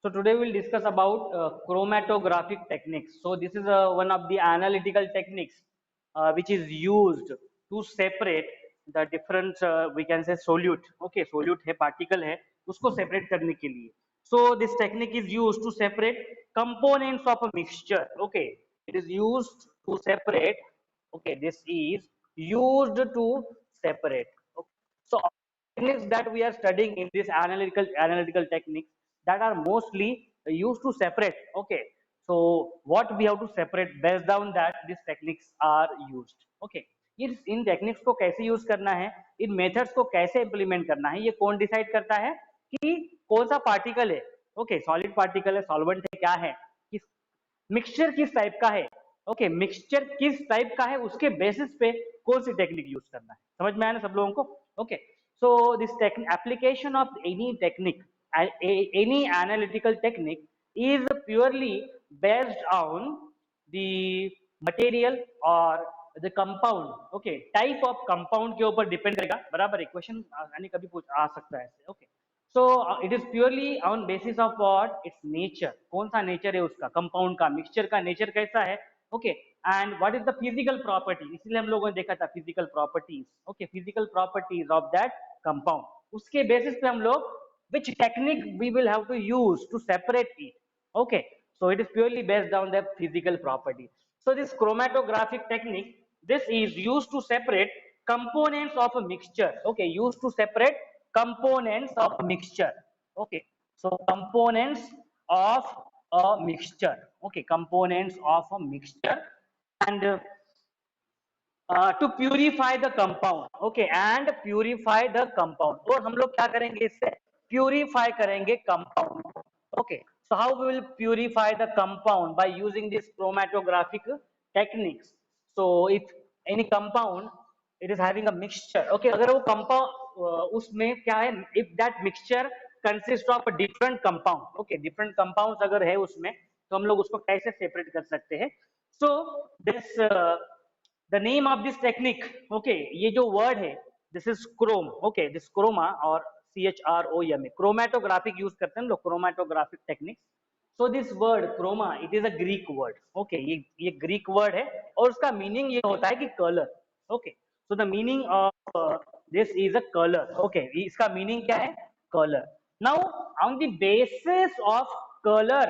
So today we'll discuss about chromatographic techniques. So this is one of the analytical techniques which is used to separate the different we can say solute. Okay, solute है particle है उसको separate करने के लिए. So this technique is used to separate components of a mixture. Okay, it is used to separate. Okay, this is used to separate. Okay. So techniques that we are studying in this analytical techniques that are mostly used to separate. Okay, so what we have to separate based on that these techniques are used. Okay, in techniques को कैसे use करना है, इन methods को कैसे implement करना है, ये कौन डिसाइड करता है कि कौन सा पार्टिकल है. ओके, सॉलिड पार्टिकल है, सॉल्वेंट है, क्या है, किस मिक्सचर किस टाइप का है. ओके, मिक्सचर किस टाइप का है उसके बेसिस पे कौन सी टेक्निक यूज करना है. समझ में आया ना सब लोगों को. Okay, so this application of any technique, any analytical technique is purely based on the material or the compound. Okay, type of compound के ऊपर depend करेगा. बराबर है, क्वेश्चन आने कभी पूछ आ सकता है ऐसे. Okay, so it is purely on basis of what its nature. कौन सा नेचर है उसका, कंपाउंड का, मिक्सचर का नेचर कैसा है. Okay, and what is the physical property, इसलिए हम लोगों ने देखा था physical properties. Okay, physical properties of that compound, उसके बेसिस पे हम लोग which technique we will have to use to separate it. Okay, so it is purely based on the physical property. So this chromatographic technique, this is used to separate components of a mixture. Okay, used to separate components of a mixture. Okay, so components of a mixture. Okay, components of a mixture. And to purify the compound. Okay, and purify the compound. और हम लोग क्या करेंगे इससे, purify करेंगे compound. Okay, so how we will purify the compound by using this chromatographic techniques. So if any compound it is having a mixture. Okay, अगर वो compound उसमें क्या है, if that mixture consists of a different compound. Okay, different compounds अगर है उसमें तो हम लोग उसको कैसे separate कर सकते हैं. So this the name of this technique. Okay, ये जो word है, this is chrome. Okay, this chroma और CHROMA, chromatographic use करते हैं हम लोग, chromatographic techniques. So this word chroma, it is a Greek word. Okay, ये Greek word है और उसका meaning ये होता है कि color. Okay, so the meaning of this is a color. Okay, इसका meaning क्या है, color. Now on the basis of color,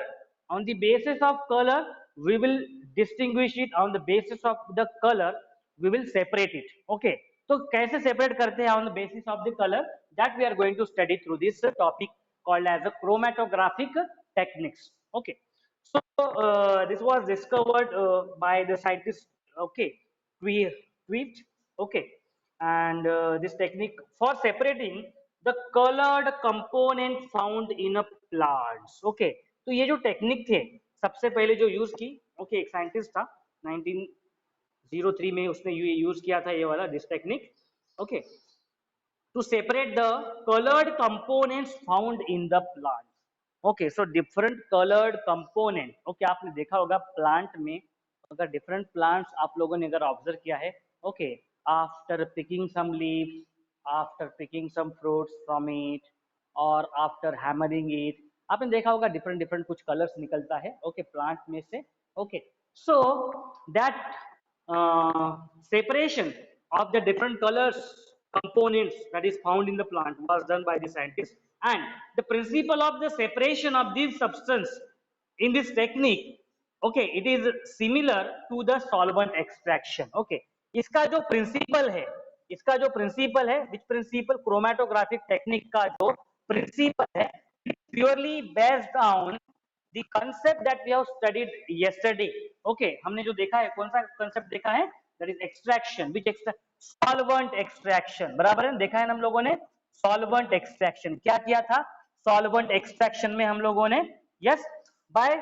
on the basis of color we will distinguish it. On the basis of the color we will separate it. Okay, तो कैसे separate करते हैं on the basis of the color, that we are going to study through this topic called as a chromatographic techniques. Okay, so this was discovered by the scientist. Okay, Tweet. Okay, and this technique for separating the colored component found in a plants. Okay, तो ये जो technique थे सबसे पहले जो use की, okay, एक scientist था 1903 में, उसने यूज किया था ये वाला this technique. Okay, to separate the colored components found in the plant. Okay, so different colored component. Okay, आपने देखा होगा प्लांट में, अगर different plants आप लोगों ने अगर ऑब्जर्व किया है. Okay, after picking some leaves, after picking some fruits from it, और after hammering it, आपने देखा होगा different different कुछ colors निकलता है. Okay, plant में से. Okay, so that separation of the different colors components that is found in the plant was done by the scientists. And the principle of the separation of these substance in this technique, okay, it is similar to the solvent extraction. Okay, इसका जो principle है, इसका जो principle है, which principle, chromatographic technique का जो principle है, purely based on the concept that we have studied yesterday. Okay, हमने जो देखा है, कौन सा concept देखा है, that is extraction. Which solvent extraction. बराबर है, देखा है हम लोगों ने solvent extraction. क्या किया था solvent extraction में हम लोगों ने, yes, by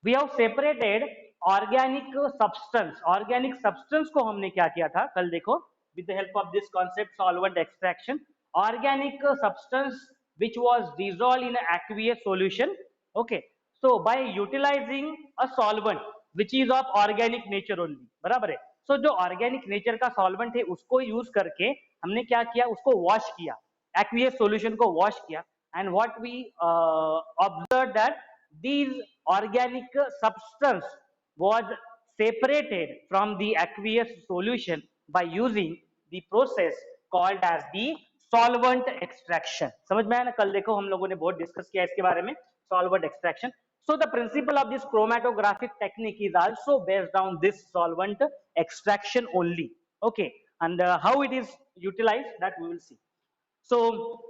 we have separated organic substance. Organic substance को हमने क्या किया था, कल देखो, with the help of this concept solvent extraction, organic substance which was dissolved in an aqueous solution. Okay, so by utilizing a solvent which is of organic nature only. बराबर है. So जो organic nature का solvent है उसको use करके हमने क्या किया, उसको wash किया, aqueous solution को wash किया, and what we observed that these organic substance was separated from the aqueous solution by using the process called as the solvent extraction. समझ में आया ना? कल देखो हम लोगों ने बहुत डिस्कस किया इसके बारे में, solvent extraction. So the principle of this chromatographic technique is also based on this solvent extraction only. Okay, and how it is utilized, that we will see. So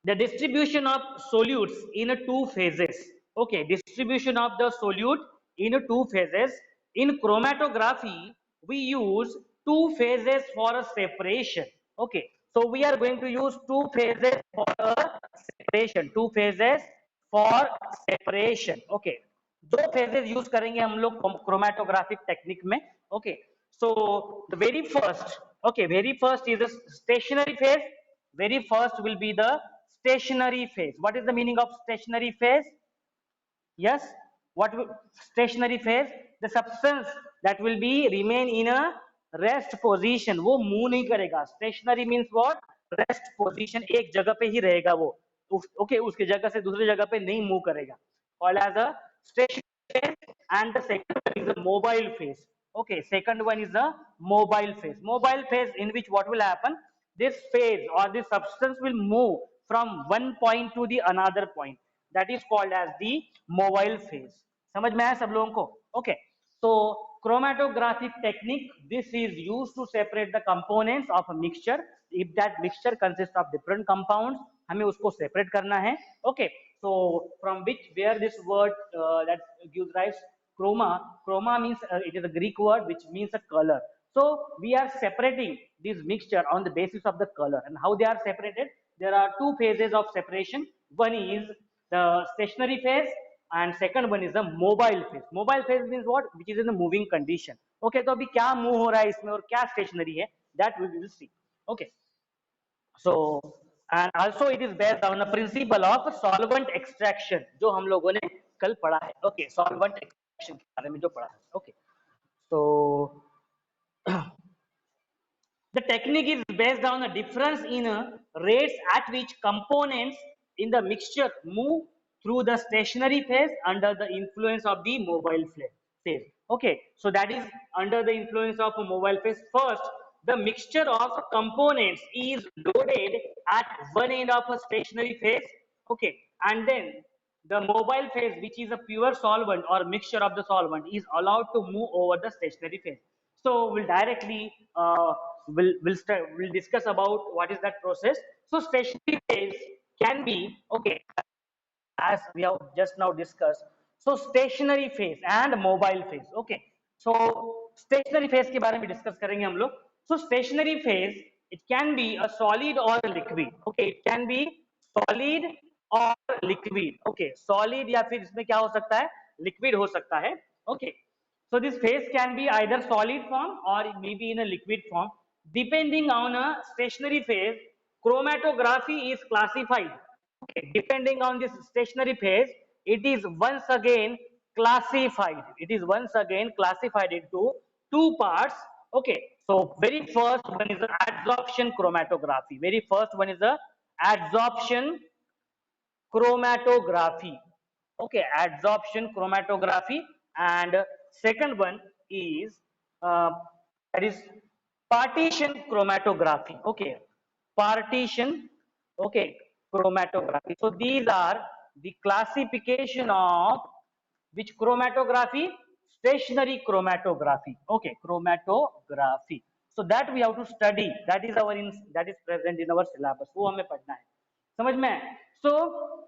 the distribution of solutes in two phases. Okay, distribution of the solute in two phases. In chromatography we use two phases for a separation. Okay, so we are going to use two phases for a separation, two phases for separation. Okay, दो phases use करेंगे हम लोग chromatographic technique में. Okay, so the very first, okay, very first is a stationary phase. Very first will be the stationary phase. What is the meaning of stationary phase? Yes, what stationary phase? The substance that will be remain in a rest position. वो move नहीं करेगा. Stationary means what? Rest position, एक जगह पे ही रहेगा वो. Okay, उसके जगह से दूसरी जगह पे नहीं move करेगा. Called as a stationary phase. And the second one is a mobile phase. Okay, second one is the mobile phase. Mobile phase in which what will happen? This phase or this substance will move from one point to the another point. That is called as the mobile phase. समझ में आया सब लोगों को? Okay, so chromatographic technique, this is used to separate the components of a mixture. If that mixture consists of different compounds, हमें उसको separate करना है. Okay, so from which where this word that gives rise chroma means it is a Greek word which means a color. So we are separating this mixture on the basis of the color. And how they are separated? There are two phases of separation. One is the stationary phase and second one is the mobile phase. Mobile phase means what? Which is in the moving condition. Okay, तो अभी क्या move हो रहा है इसमें और क्या stationary है? That we will see. Okay. So and also it is based on the principle of solvent extraction जो हम लोगों ने कल पढ़ा है. Okay, solvent extraction के बारे में जो पढ़ा है. Okay, so the technique is based on the difference in rates at which components in the mixture move through the stationary phase under the influence of the mobile phase. Okay, so that is under the influence of a mobile phase. First, the mixture of components is loaded at one end of a stationary phase. Okay, and then the mobile phase, which is a pure solvent or mixture of the solvent, is allowed to move over the stationary phase. So we'll directly we'll discuss about what is that process. So stationary phase can be, okay, as we have just now discussed. So stationary phase and mobile phase. Okay, so stationary phase के बारे में discuss करेंगे हम लोग. So stationary phase, it can be a solid or a liquid. Okay, it can be solid or liquid. Okay, solid या फिर इसमें क्या हो सकता है? Liquid हो सकता है. Okay, so this phase can be either solid form or maybe in a liquid form. Depending on a stationary phase, chromatography is classified. Okay, depending on this stationary phase, it is once again classified. It is once again classified into two parts. Okay, so very first one is the adsorption chromatography. Very first one is the adsorption chromatography. Okay, adsorption chromatography, and second one is that is partition chromatography. Okay, partition, okay, chromatography. So these are the classification of which chromatography? Stationary chromatography. Okay, chromatography. So that we have to study. That is that is present in our syllabus. वो हमें पढ़ना है. समझ में? So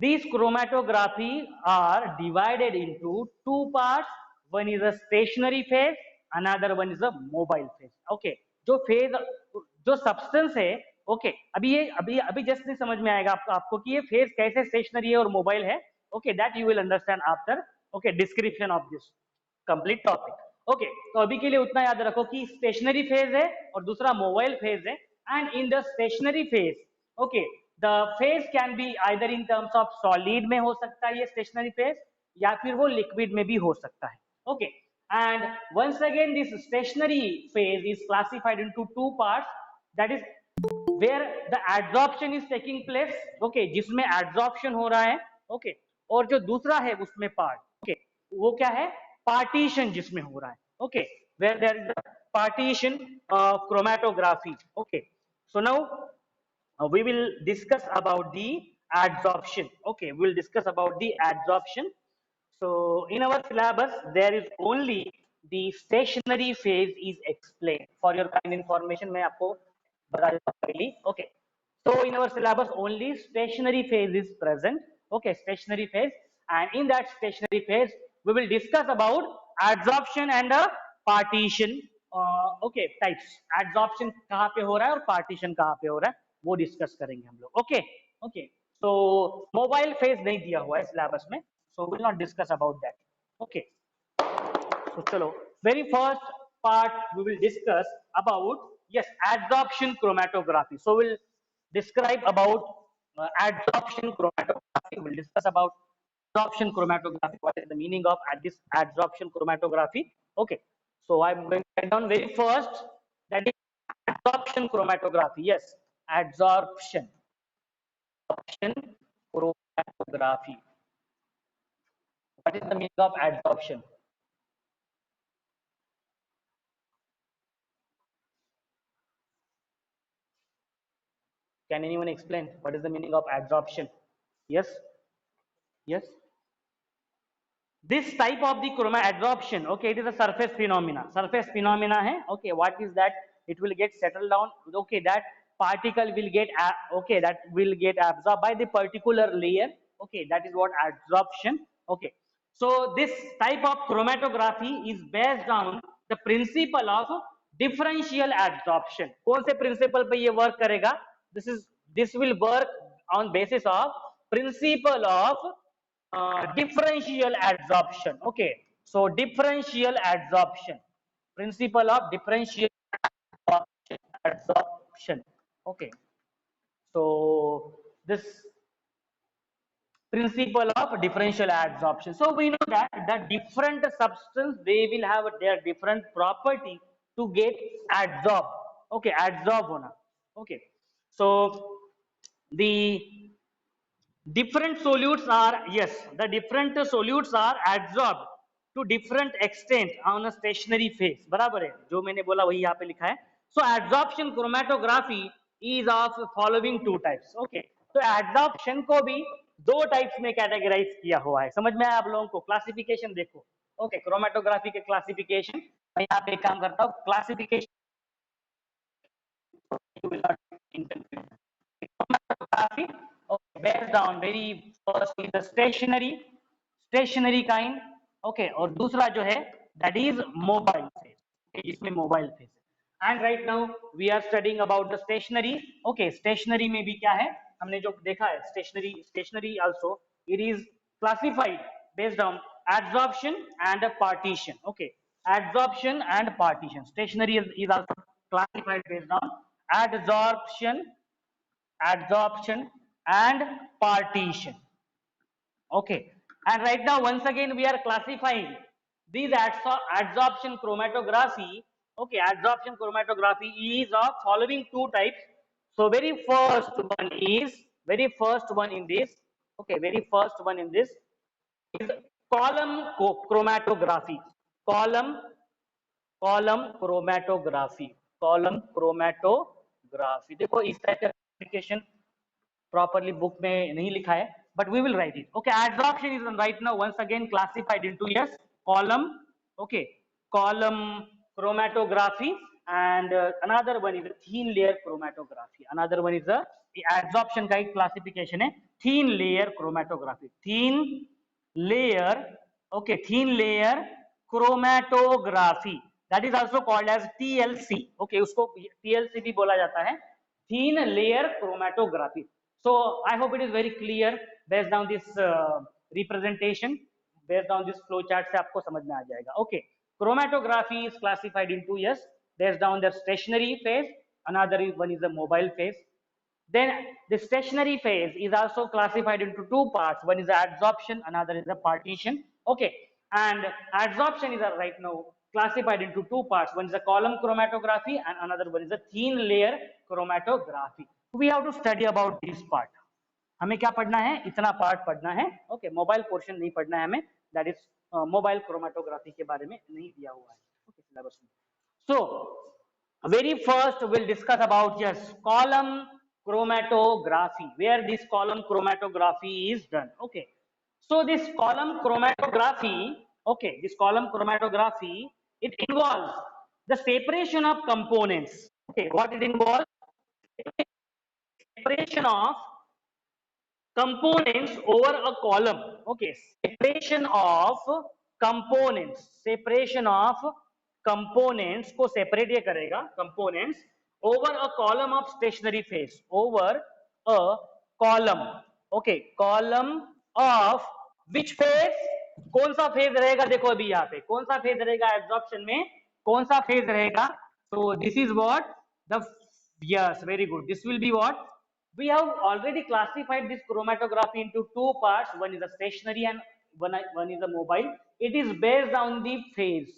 these chromatography are divided into two parts. One is a stationary phase, another one is a mobile phase. Okay, जो phase, जो substance है, okay, अभी just नहीं समझ में आएगा आपको कि ये phase कैसे stationary है और mobile है. Okay, that you will understand after. Okay, description of this complete topic. Okay, तो अभी के लिए उतना याद रखो कि stationary phase है और दूसरा mobile phase है. And in the stationary phase, okay, the phase can be either in terms of solid में हो सकता है ये stationary phase या फिर वो liquid में भी हो सकता है. Okay, and once again this stationary phase is classified into two parts, that is where the adsorption is taking place, okay, जिसमें adsorption हो रहा है, okay, और जो दूसरा है उसमें part, okay, वो क्या है, partition जिसमें हो रहा है, okay, where there is a partition chromatography, okay. So now we will discuss about the adsorption, okay, we will discuss about the adsorption. So in our syllabus, there is only the stationary phase is explained. For your kind information, मैं आपको बता देता हूँ पहले. Okay. So in our syllabus, only stationary phase is present. Okay, stationary phase, and in that stationary phase, we will discuss about adsorption and partition. Okay, types. Adsorption कहाँ पे हो रहा है और partition कहाँ पे हो रहा है, वो discuss करेंगे हम लोग. Okay, okay. So mobile phase नहीं दिया हुआ है syllabus में. So we'll not discuss about that. Okay. So chalo, very first part we will discuss about, yes, adsorption chromatography. So we'll describe about adsorption chromatography. We'll discuss about adsorption chromatography. What is the meaning of this adsorption chromatography? Okay. So I'm going to write down very first, that is adsorption chromatography. Yes, adsorption chromatography. What is the meaning of adsorption? Can anyone explain what is the meaning of adsorption? Yes, yes. This type of the chroma adsorption, okay, it is a surface phenomena. Surface phenomena hai, okay, what is that? It will get settled down, okay, that particle will get, okay, that will get absorbed by the particular layer, okay, that is what adsorption, okay. So this type of chromatography is based on the principle of differential adsorption. कौन से principle पे ये work करेगा? This will work on basis of principle of differential adsorption. Okay, so differential adsorption, principle of differential adsorption. Okay, so this principle of differential adsorption. So we know that the different substance, they will have their different property to get adsorbed. Okay, adsorb hona. Okay, so the different solutes are, yes, the different solutes are adsorbed to different extent on a stationary phase. बराबर है, जो मैंने बोला वही यहाँ पे लिखा है. So adsorption chromatography is of following two types. Okay, तो adsorption को भी दो types में categorize किया हुआ है. समझ में आया आप लोगों को? Classification देखो. Okay, chromatography के classification मैं यहाँ पे एक काम करता हूँ. Classification you will not interpret. Chromatography, okay, based on very firstly the stationary kind, okay, और दूसरा जो है that is mobile phase, okay, इसमें mobile phase है. And right now we are studying about the stationary. Okay, stationary में भी क्या है, हमने जो देखा है stationary also it is classified based on adsorption and partition. Okay, adsorption and partition. Stationary is also classified based on adsorption and partition. Okay, and right now once again we are classifying these adsorption chromatography. Okay, adsorption chromatography is of following two types. So very first one in this, okay, very first one in this is column chromatography. column column chromatography. देखो इस type का classification properly book में नहीं लिखा है, but we will write it. Okay, adsorption is right now once again classified into, yes, column, okay, column chromatography, and another one is a thin layer chromatography. Another one is a adsorption का एक classification है thin layer chromatography. Thin layer, okay, thin layer chromatography, that is also called as TLC. Okay, उसको TLC भी बोला जाता है, thin layer chromatography. So I hope it is very clear based on this representation, based on this flow chart से आपको समझ में आ जाएगा. Okay, chromatography is classified into, yes, based on the stationary phase. Another one is the mobile phase. Then the stationary phase is also classified into two parts. One is the adsorption, another is the partition. Okay, and adsorption is right now classified into two parts. One is the column chromatography and another one is the thin layer chromatography. We have to study about this part. हमें क्या पढ़ना है, इतना part पढ़ना है. Okay, mobile portion नहीं पढ़ना है हमें, दैट इज मोबाइल क्रोमेटोग्राफी के बारे में नहीं दिया हुआ है ओके सिलेबस में. सो very first we'll discuss about just column chromatography, where this column chromatography is done. Okay, so this column chromatography, okay, this column chromatography, it involves the separation of components. Okay, what it involves? Separation of components over a column. Okay, separation of components को separate ये करेगा components over a column of stationary phase, over a column. Okay, column of which phase? कौन सा phase रहेगा, देखो अभी यहाँ पे कौन सा phase रहेगा absorption में, कौन सा phase रहेगा. So this is what the, yes, very good, this will be what we have already classified this chromatography into two parts. One is a stationary and one is a mobile. It is based on the phase.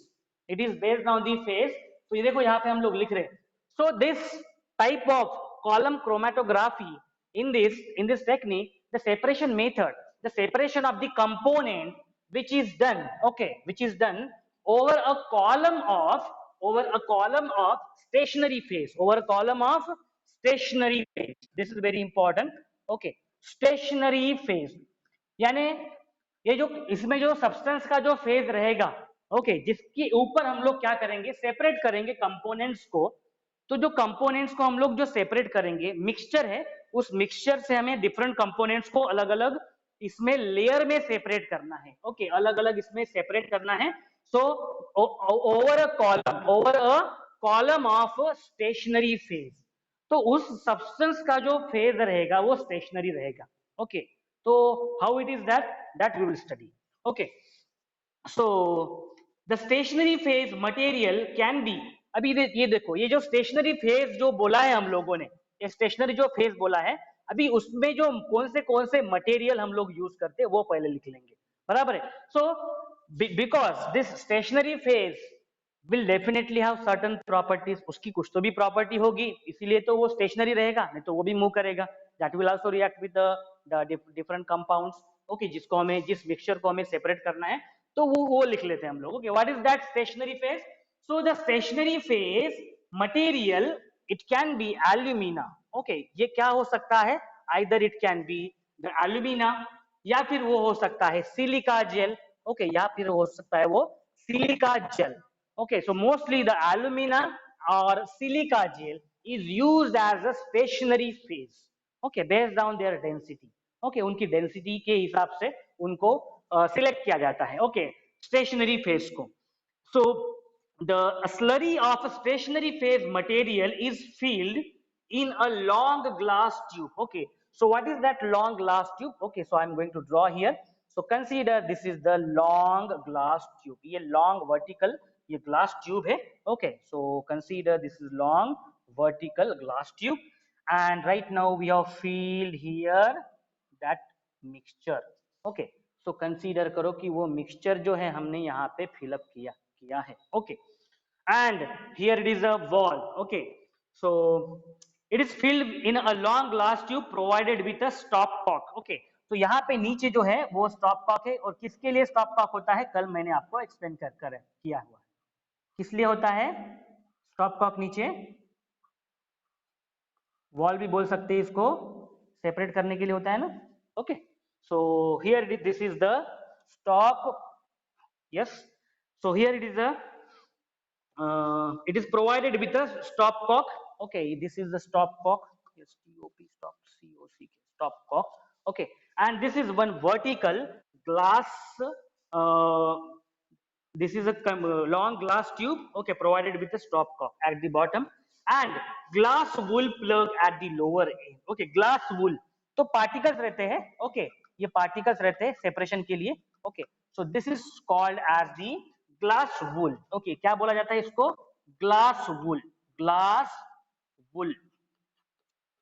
It is based on the phase. तो ये देखो यहाँ पे हम लोग लिख रहे हैं. So this type of column chromatography, in this technique, the separation method, the separation of the component which is done, okay, which is done over a column of stationary phase, over a column of stationary phase. This is very important. Okay, stationary phase यानी ये जो इसमें जो substance का जो phase रहेगा, okay, जिसके ऊपर हम लोग क्या करेंगे, सेपरेट करेंगे कंपोनेंट्स को. तो जो कंपोनेंट्स को हम लोग जो सेपरेट करेंगे, मिक्सचर है, उस मिक्सचर से हमें डिफरेंट कंपोनेंट्स को अलग अलग इसमें लेयर में सेपरेट करना है. ओके, अलग अलग इसमें सेपरेट करना है. So over a column of stationary phase, तो उस सब्सटेंस का जो फेज रहेगा वो स्टेशनरी रहेगा. ओके, तो how it is that we will study. Okay, so the stationary phase material can be, अभी ये देखो, ये जो स्टेशनरी फेज जो बोला है हम लोगों ने, ये स्टेशनरी जो फेज बोला है, अभी उसमें जो कौन से मटेरियल हम लोग यूज करते हैं वो पहले लिख लेंगे, बराबर है. So because this stationary phase will definitely have certain properties, उसकी कुछ तो भी प्रॉपर्टी होगी, इसीलिए तो वो स्टेशनरी रहेगा, नहीं तो वो भी मूव करेगा. that will also react with the different compounds. okay, जिसको हमें, जिस मिक्सचर को हमें सेपरेट करना है, तो वो लिख लेते हैं हम लोग. okay, what is that stationary phase? so the stationary phase material, it can be alumina. okay, ये क्या हो सकता है, either it can be the alumina, या फिर वो हो सकता है सिलिका जेल. okay, या फिर हो सकता है वो silica gel. okay, so mostly the alumina or silica gel is used as a stationary phase. okay, based on their density. okay, उनकी density के हिसाब से उनको select किया जाता है. okay, stationary phase को. so the slurry of a stationary phase material is filled in a long glass tube. okay, so what is that long glass tube? okay, so I'm going to draw here. so consider this is the long glass tube. ये long vertical ये glass tube है. Okay, so consider this is long vertical glass tube, and right now we have filled here that mixture. Okay, so consider करो कि वो mixture जो है हमने यहाँ पे फिलअप किया है. Okay, and here it is a wall. Okay, so it is filled in a long glass tube provided with a stopcock. Okay, तो यहाँ पे नीचे जो है वो स्टॉप कॉक है, और किसके लिए स्टॉप कॉक होता है, कल मैंने आपको एक्सप्लेन किया हुआ है. किस लिए होता है स्टॉप कॉक, नीचे वॉल भी बोल सकते हैं इसको, सेपरेट करने के लिए होता है ना. Okay, so here this is the stop. Yes, so here it is it is provided with a stop cock. okay, this is the stop cock. Stop cock. okay, and this is one vertical glass, this is a long glass tube, okay, provided with a stop cock at the bottom and glass wool plug at the lower end. okay, glass wool, तो particles रहते हैं. okay, ये particles रहते हैं separation के लिए. okay, so this is called as the glass wool. okay, क्या बोला जाता है इसको, glass wool.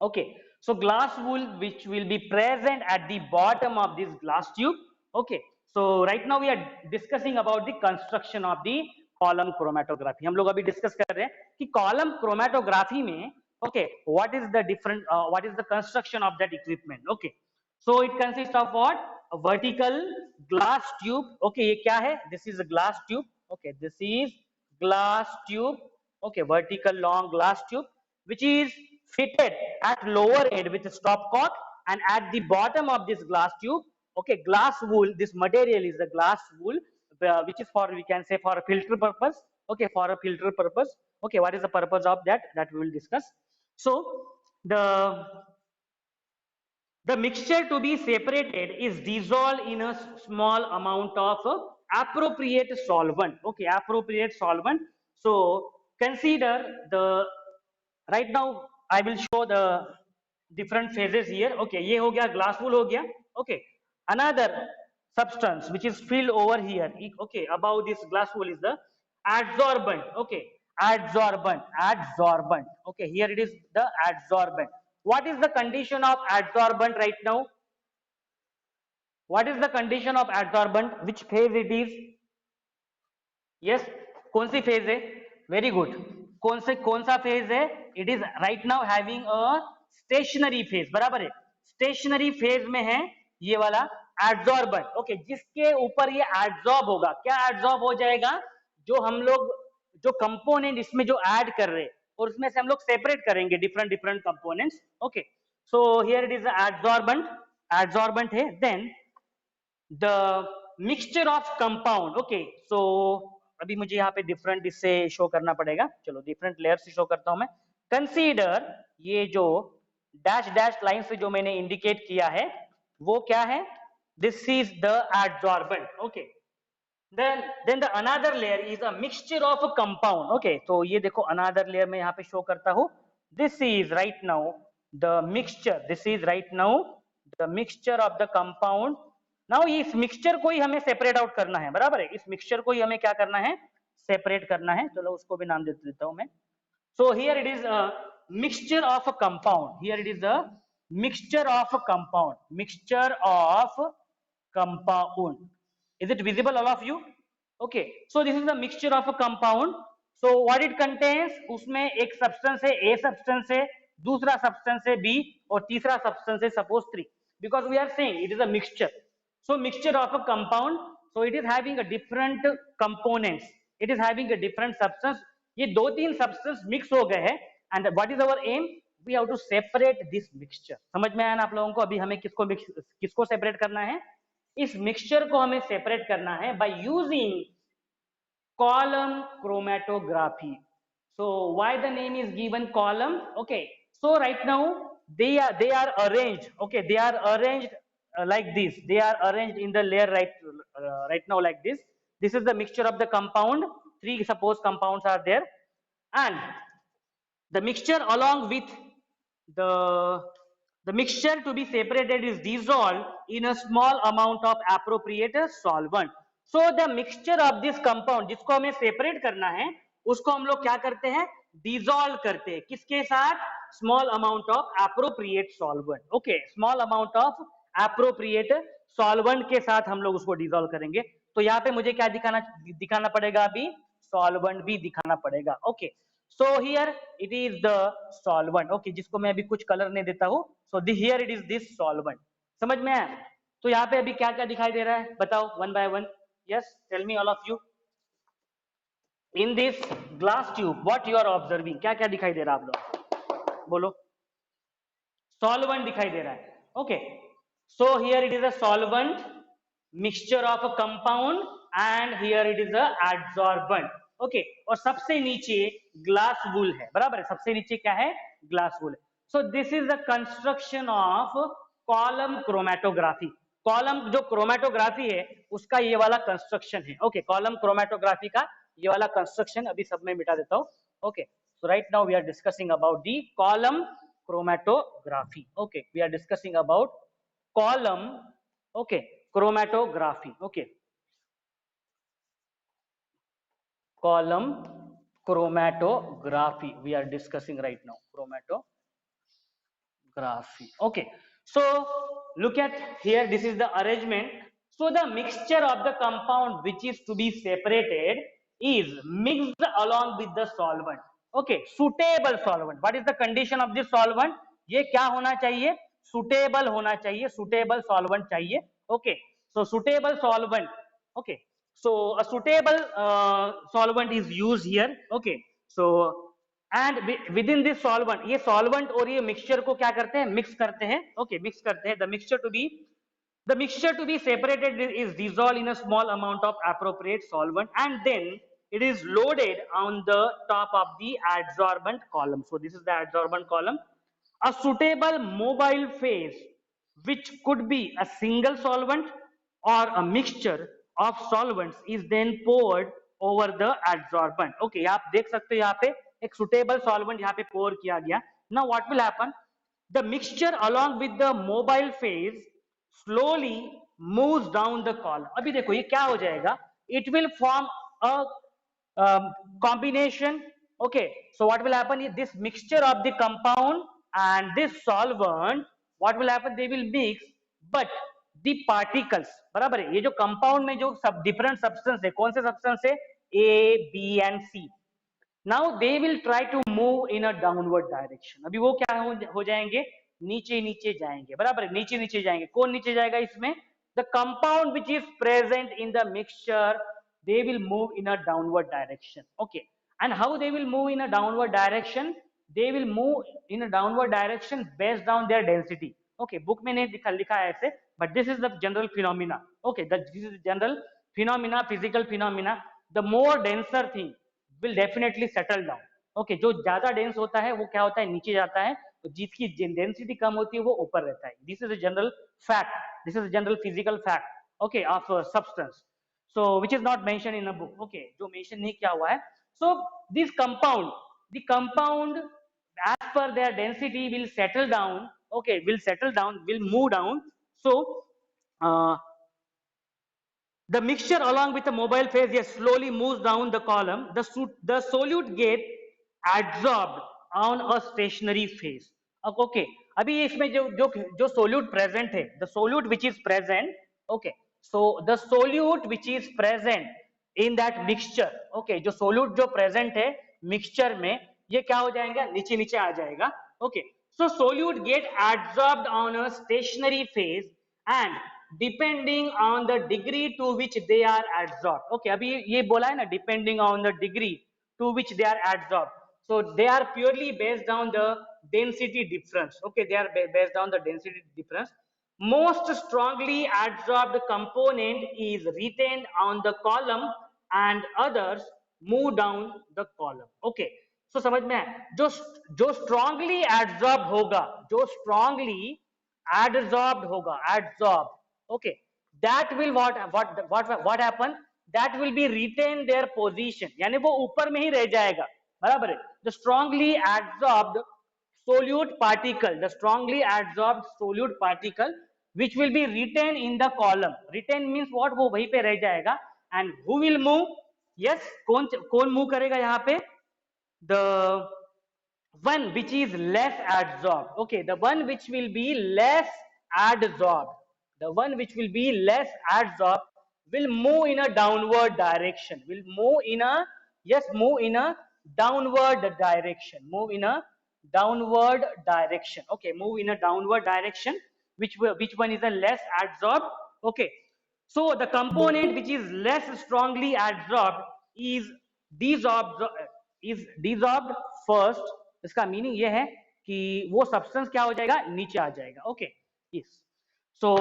okay, so glass wool which will be present at the bottom of this glass tube. okay, so right now we are discussing about the construction of the column chromatography. हम लोग अभी discuss कर रहे हैं कि column chromatography में, Okay, what is the different, what is the construction of that equipment? Okay, so it consists of what? A vertical glass tube. Okay, ये क्या है? This is a glass tube. Okay, this is glass tube. Okay, vertical long glass tube, which is fitted at lower end with a stopcock, and at the bottom of this glass tube, okay, glass wool. This material is the glass wool, which is for, we can say, for a filter purpose. Okay, for a filter purpose. Okay, what is the purpose of that? That we will discuss. So the mixture to be separated is dissolved in a small amount of appropriate solvent. Okay, appropriate solvent. So consider the, right now I will show the different phases here. Okay, ये हो गया glass wool हो गया. Okay, another substance which is filled over here. Okay, above this glass wool is the adsorbent. Okay, adsorbent. Okay, here it is the adsorbent. What is the condition of adsorbent right now? What is the condition of adsorbent? Which phase it is? Yes, कौन सी phase है? Very good. कौन सा phase है? It is right now having a stationary phase. बराबर है? Stationary phase में है ये वाला adsorbent. Okay, जिसके ऊपर ये adsorb होगा. क्या adsorb हो जाएगा? जो हम लोग जो कंपोनेंट इसमें जो ऐड कर रहे हैं और उसमें से हम लोग सेपरेट करेंगे different components. Okay, so here it is adsorbent है. Then the mixture of compound. Okay, so अभी मुझे यहाँ पे डिफरेंट इससे शो करना पड़ेगा. चलो डिफरेंट लेयर से शो करता हूं मैं. कंसीडर ये जो डैश डैश लाइन से जो मैंने इंडिकेट किया है वो क्या है? This is the adsorbent. Okay, then the another layer is a mixture of a compound. Okay, तो ये देखो another layer में यहाँ पे शो करता हूँ. This is right now the mixture. This is right now the mixture of the compound. Now इस mixture को ही हमें separate out करना है. बराबर है? इस mixture को ही हमें क्या करना है? Separate करना है. चलो उसको भी नाम दे देता हूँ मैं. So here it is a mixture of a compound. Here it is a mixture of a compound. Mixture of compound. Is it visible all of you? Okay, so this is a mixture of a compound. So what it contains? उसमें एक substance है A substance है, दूसरा substance है B और तीसरा substance है suppose 3. Because we are saying it is a mixture. So mixture of a compound. So it is having a different components. It is having a different substance. ये दो तीन substance mix हो गए हैं. And what is our aim? We have to separate this mixture. समझ में आया ना आप लोगों को? अभी हमें किसको separate करना है? इस मिक्सचर को हमें सेपरेट करना है by using column chromatography. So why the name is given column? Okay, so right now they are arranged. Okay, they are arranged like this. They are arranged in the layer right now like this. This is the mixture of the compound. 3 suppose compounds are there, and the mixture along with the mixture to be separated is dissolved in a small amount of appropriate solvent. So the mixture of this compound जिसको हमें separate करना है उसको हम लोग क्या करते हैं? Dissolve करते हैं. किसके साथ? Small amount of appropriate solvent. Okay, small amount of appropriate solvent के साथ हम लोग उसको dissolve करेंगे. तो यहाँ पे मुझे क्या दिखाना पड़ेगा? अभी solvent भी दिखाना पड़ेगा. Okay. So here it is the solvent. Okay, जिसको मैं अभी कुछ कलर नहीं देता हूँ. So here it is this solvent. समझ में आया? तो यहाँ पे अभी क्या क्या दिखाई दे रहा है? बताओ one by one. Yes, tell me all of you. In this glass tube, what you are observing? क्या क्या दिखाई दे रहा है आप लोग? बोलो. Solvent दिखाई दे रहा है. Okay. So here it is a solvent, mixture of a compound, and here it is a adsorbent. Okay, और सबसे नीचे ग्लास वूल है. बराबर है? सबसे नीचे क्या है? ग्लास वूल है. So this is the construction of column chromatography. Column जो क्रोमेटोग्राफी है उसका ये वाला कंस्ट्रक्शन है. ओके, कॉलम क्रोमेटोग्राफी का ये वाला कंस्ट्रक्शन अभी सब में मिटा देता हूँ. Okay, so right now we are discussing about the column chromatography. Okay, we are discussing about column, okay, chromatography. Okay, column chromatography we are discussing right now. Chromatography. Okay, so look at here, this is the arrangement. So the mixture of the compound which is to be separated is mixed along with the solvent. Okay, suitable solvent, what is the condition of this solvent, ये क्या होना चाहिए, suitable होना चाहिए, suitable solvent चाहिए, okay, so suitable solvent, okay, so a suitable solvent is used here, okay, so and within this solvent, ये solvent और ये mixture को क्या करते हैं, mix करते हैं, okay, mix करते हैं, the mixture to be separated is dissolved in a small amount of appropriate solvent, and then it is loaded on the top of the adsorbent column. So this is the adsorbent column. A suitable mobile phase, which could be a single solvent or a mixture of solvents, is then poured over the adsorbent. Okay, आप देख सकते हो यहाँ पे एक suitable solvent यहाँ पे pour किया गया. Now what will happen? The mixture along with the mobile phase slowly moves down the column. अभी देखो ये क्या हो जाएगा, it will form a combination, okay, so what will happen, this mixture of the compound and this solvent, what will happen, they will mix, but the particles, बराबर है, ये जो compound में जो सब different substance है, कौन से substance है, A, B and C, now they will try to move in a downward direction. अभी वो क्या हो जाएंगे, नीचे नीचे जाएंगे, बराबर है, नीचे नीचे जाएंगे, कौन नीचे जाएगा इसमें, the compound which is present in the mixture, they will move in a downward direction, okay, and how they will move in a downward direction, they will move in a downward direction based on their density, okay, book में नहीं लिखा है ऐसे, but this is the general phenomena, okay, this is the general phenomena, physical phenomena, the more denser thing will definitely settle down, okay, जो ज्यादा dense होता है वो क्या होता है, नीचे जाता है, तो जिसकी डेंसिटी कम होती है वो ऊपर रहता है, this is a general fact, this is a general physical fact, okay, of substance, so which is not mentioned in a book, okay, जो मेंशन नहीं किया हुआ है, so this compound, the compound as per their density will settle down, okay, will settle down, will move down, so uh, the mixture along with the mobile phase, yes, slowly moves down the column. The solute get adsorbed on a stationary phase. Okay. अभी इसमें जो solute present है, the solute which is present, okay. So the solute which is present in that mixture, okay, जो solute जो present है mixture में, ये क्या हो जाएगा, नीचे नीचे आ जाएगा, okay. So solute get adsorbed on a stationary phase and depending on the degree to which they are adsorbed, okay, अभी ये बोला है ना, depending on the degree to which they are adsorbed, so they are purely based on the density difference, okay, they are based on the density difference. Most strongly adsorbed component is retained on the column and others move down the column, okay, so समझ में है, जो strongly adsorbed होगा, जो strongly adsorbed होगा, adsorbed, okay, that will what happen, that will be retain their position, यानी वो ऊपर में ही रह जाएगा, बराबर है, the strongly adsorbed solute particle, the strongly adsorbed solute particle which will be retained in the column, retain means what, वो वहीं पे रह जाएगा, and who will move, yes, कौन move करेगा यहाँ पे, the one which is less adsorbed, okay, the one which will be less adsorbed, the one which will be less adsorbed will move in a downward direction, will move in a, yes, move in a downward direction, move in a downward direction, okay, move in a downward direction, which one is a less adsorbed, okay, so the component which is less strongly adsorbed is desorbed, first, इसका meaning ये है कि वो substance क्या हो जाएगा, नीचे आ जाएगा, okay, yes, so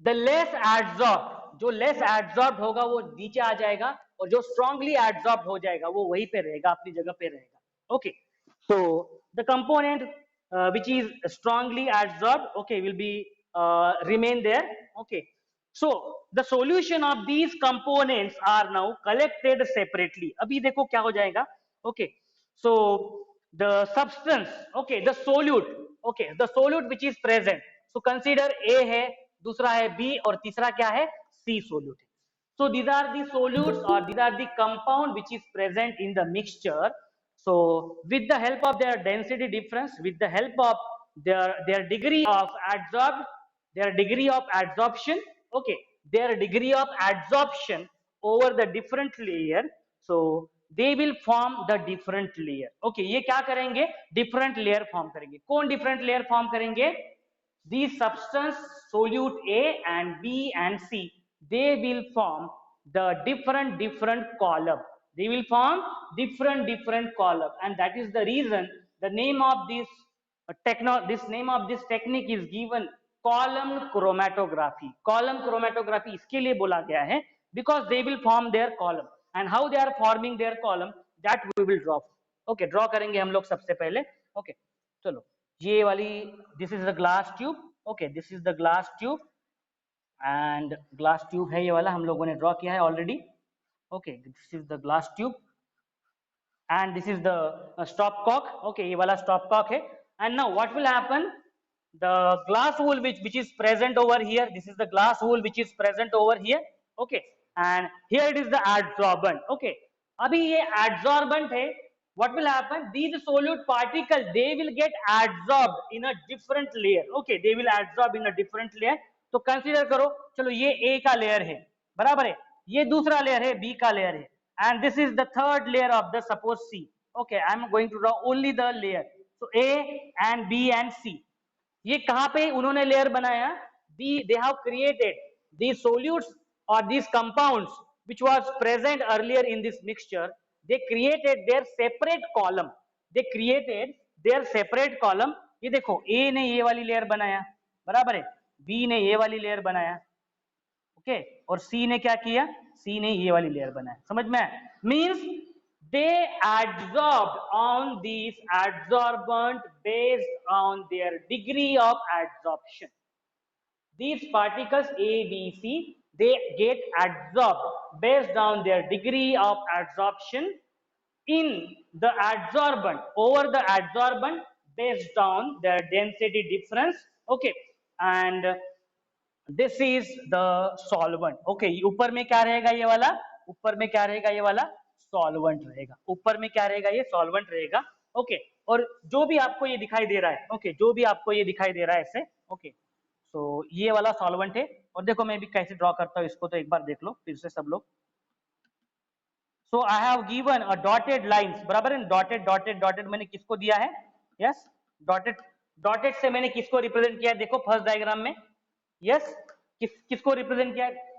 the less adsorb, जो लेस एडसॉर्ब होगा वो नीचे आ जाएगा, और जो स्ट्रांगली एडसॉर्ब हो जाएगा वो वहीं पे रहेगा, अपनी जगह पे रहेगा, okay, so the component which is strongly adsorbed, okay, will be remain there, okay, so the solution of these components are now collected separately. अभी देखो क्या हो जाएगा, okay, so the substance, okay, the solute, okay, the solute which is present, so consider A है, दूसरा है B और तीसरा क्या है, C solute. So these are the solutes or these are the compound which is present in the mixture. So with the help of their density difference, with the help of their degree of adsorb, their degree of adsorption, okay, their degree of adsorption over the different layer, so they will form the different layer. Okay, ये क्या करेंगे, different layer form करेंगे. कौन different layer form करेंगे? These substance solute A and B and C, they will form the different column. They will form different column, and that is the reason the name of this this name of this technique is given column chromatography. Column chromatography इसके लिए बोला गया है because they will form their column, and how they are forming their column that we will draw. Okay, draw करेंगे हम लोग सबसे पहले. Okay, चलो ये वाली, this is the glass tube. Okay, this is the glass tube, and glass tube है ये वाला, हम लोगों ने draw किया है already. Okay, this is the glass tube, and this is the stopcock. Okay, ये वाला stopcock है. And now what will happen, the glass wool which is present over here, this is the glass wool which is present over here. Okay, and here it is the adsorbent. Okay, अभी ये adsorbent है. What will happen, these solute particles, they will get adsorbed in a different layer. Okay, they will adsorb in a different layer. तो consider करो, चलो ये A का layer है, बराबर है, ये दूसरा लेयर है, B का लेयर है, and this is the third layer of the suppose C. Okay, I am going to draw only the layer. So A and B and C, ये कहाँ पे उन्होंने लेयर बनाया, they have created these solutes or these compounds which was present earlier in this mixture. They created their separate column. They created their separate column. ये देखो A ने ये वाली लेयर बनाया, बराबर है, B ने ये वाली लेयर बनाया, ओके, और C ने क्या किया, C ने ये वाली लेयर बनाया. समझ में आया? Means they adsorbed on these adsorbent based on their degree of adsorption. These particles A, B, C, they get adsorbed based on their degree of adsorption in the adsorbent, over the adsorbent based on their density difference. Okay, and this is the solvent. Okay, ऊपर में क्या रहेगा ये वाला, ऊपर में क्या रहेगा ये वाला, सॉल्वेंट रहेगा. ऊपर में क्या रहेगा, ये सॉल्वेंट रहेगा. ओके, और जो भी आपको ये दिखाई दे रहा है, ओके, जो भी आपको ये दिखाई दे रहा है ऐसे, ओके, तो ये वाला सॉल्वेंट है. और देखो मैं भी कैसे ड्रॉ करता हूँ इसको, तो एक बार देख लो फिर से सब लोग. So I have given a dotted lines, बराबर है, डॉटेड डॉटेड डॉटेड मैंने किसको दिया है, यस, डॉटेड, डॉटेड से मैंने किसको रिप्रेजेंट किया है, देखो फर्स्ट डायग्राम में, यस, किसको रिप्रेजेंट किया है,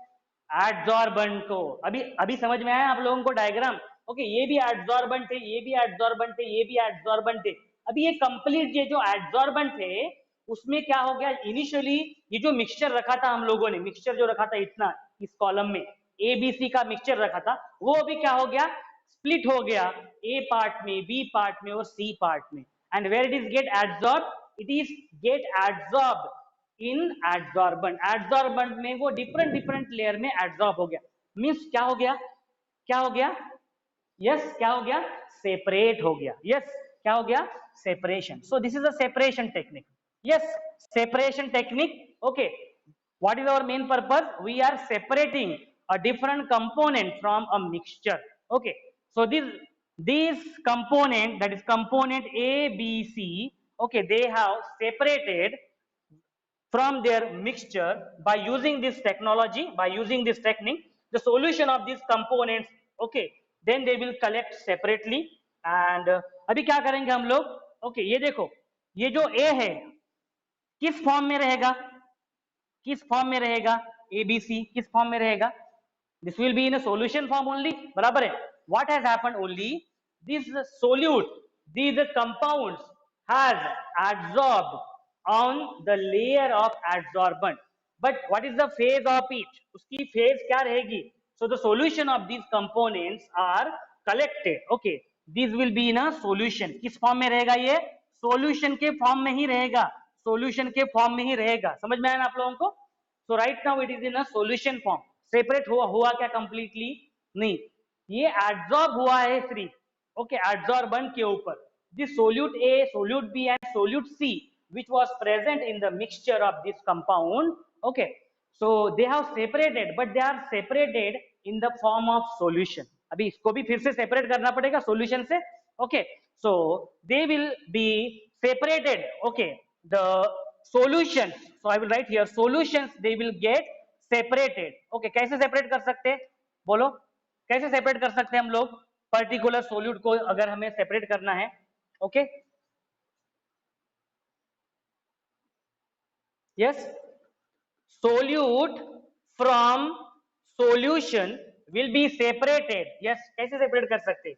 एडजॉर्बेंट को. अभी अभी समझ में आया आप लोगों को डायग्राम. ओके, ये भी एडजॉर्बेंट है, ये भी एडजॉर्बेंट है, ये भी एडजॉर्बेंट है. अभी ये कंप्लीट ये जो एडजॉर्बेंट है उसमें क्या हो गया, इनिशियली ये जो मिक्सचर रखा था हम लोगों ने, मिक्सचर जो रखा था इतना इस कॉलम में ए बी सी का मिक्सचर रखा था, वो अभी क्या हो गया, स्प्लिट हो गया ए पार्ट में, बी पार्ट में और सी पार्ट में. And where it is get adsorb, it is get adsorb in adsorbent. Adsorbent में वो डिफरेंट लेयर में एडजॉर्ब हो गया. मीन्स क्या हो गया, क्या हो गया, यस, क्या हो गया, सेपरेट हो गया. यस, क्या हो गया, separation. So this is a separation technique. Yes, separation technique. Okay, what is our main purpose, we are separating a different component from a mixture. Okay, so these component, that is component A, B, C, okay, they have separated from their mixture by using this technology, by using this technique, the solution of these components, okay, then they will collect separately. And अभी क्या करेंगे हम लोग, okay, ये देखो, ये जो A है किस फॉर्म में रहेगा, किस फॉर्म में रहेगा, ABC किस फॉर्म में रहेगा, this will be in a solution form only, बराबर है. what has happened, only this solute, these compounds has adsorbed on the layer of adsorbent, but what is the phase of it, उसकी phase क्या रहेगी. so the solution of these components are collected. okay, this will be in a solution. किस form में रहेगा, ये solution के form में ही रहेगा, solution के फॉर्म में ही रहेगा. समझ में आया ना आप लोगों को. so right now it is in a solution form. Separate हुआ क्या कंप्लीटली, नहीं, ये एडजॉर्ब हुआ है फ्री. ओके, एडजॉर्बेंट के ऊपर. This solute A, solute B and solute C which was present in the mixture of this compound. okay, so they have separated, but they are separated in the form of solution. अभी इसको भी फिर से separate करना पड़ेगा solution से. Okay, so they will be separated. okay, the solutions, so I will write here solutions, they will get separated. Okay, कैसे separate कर सकते हैं, बोलो कैसे सेपरेट कर सकते हैं हम लोग. पर्टिकुलर सोल्यूट को अगर हमें सेपरेट करना है, okay, yes, solute from solution will be separated. yes, कैसे सेपरेट कर सकते हैं?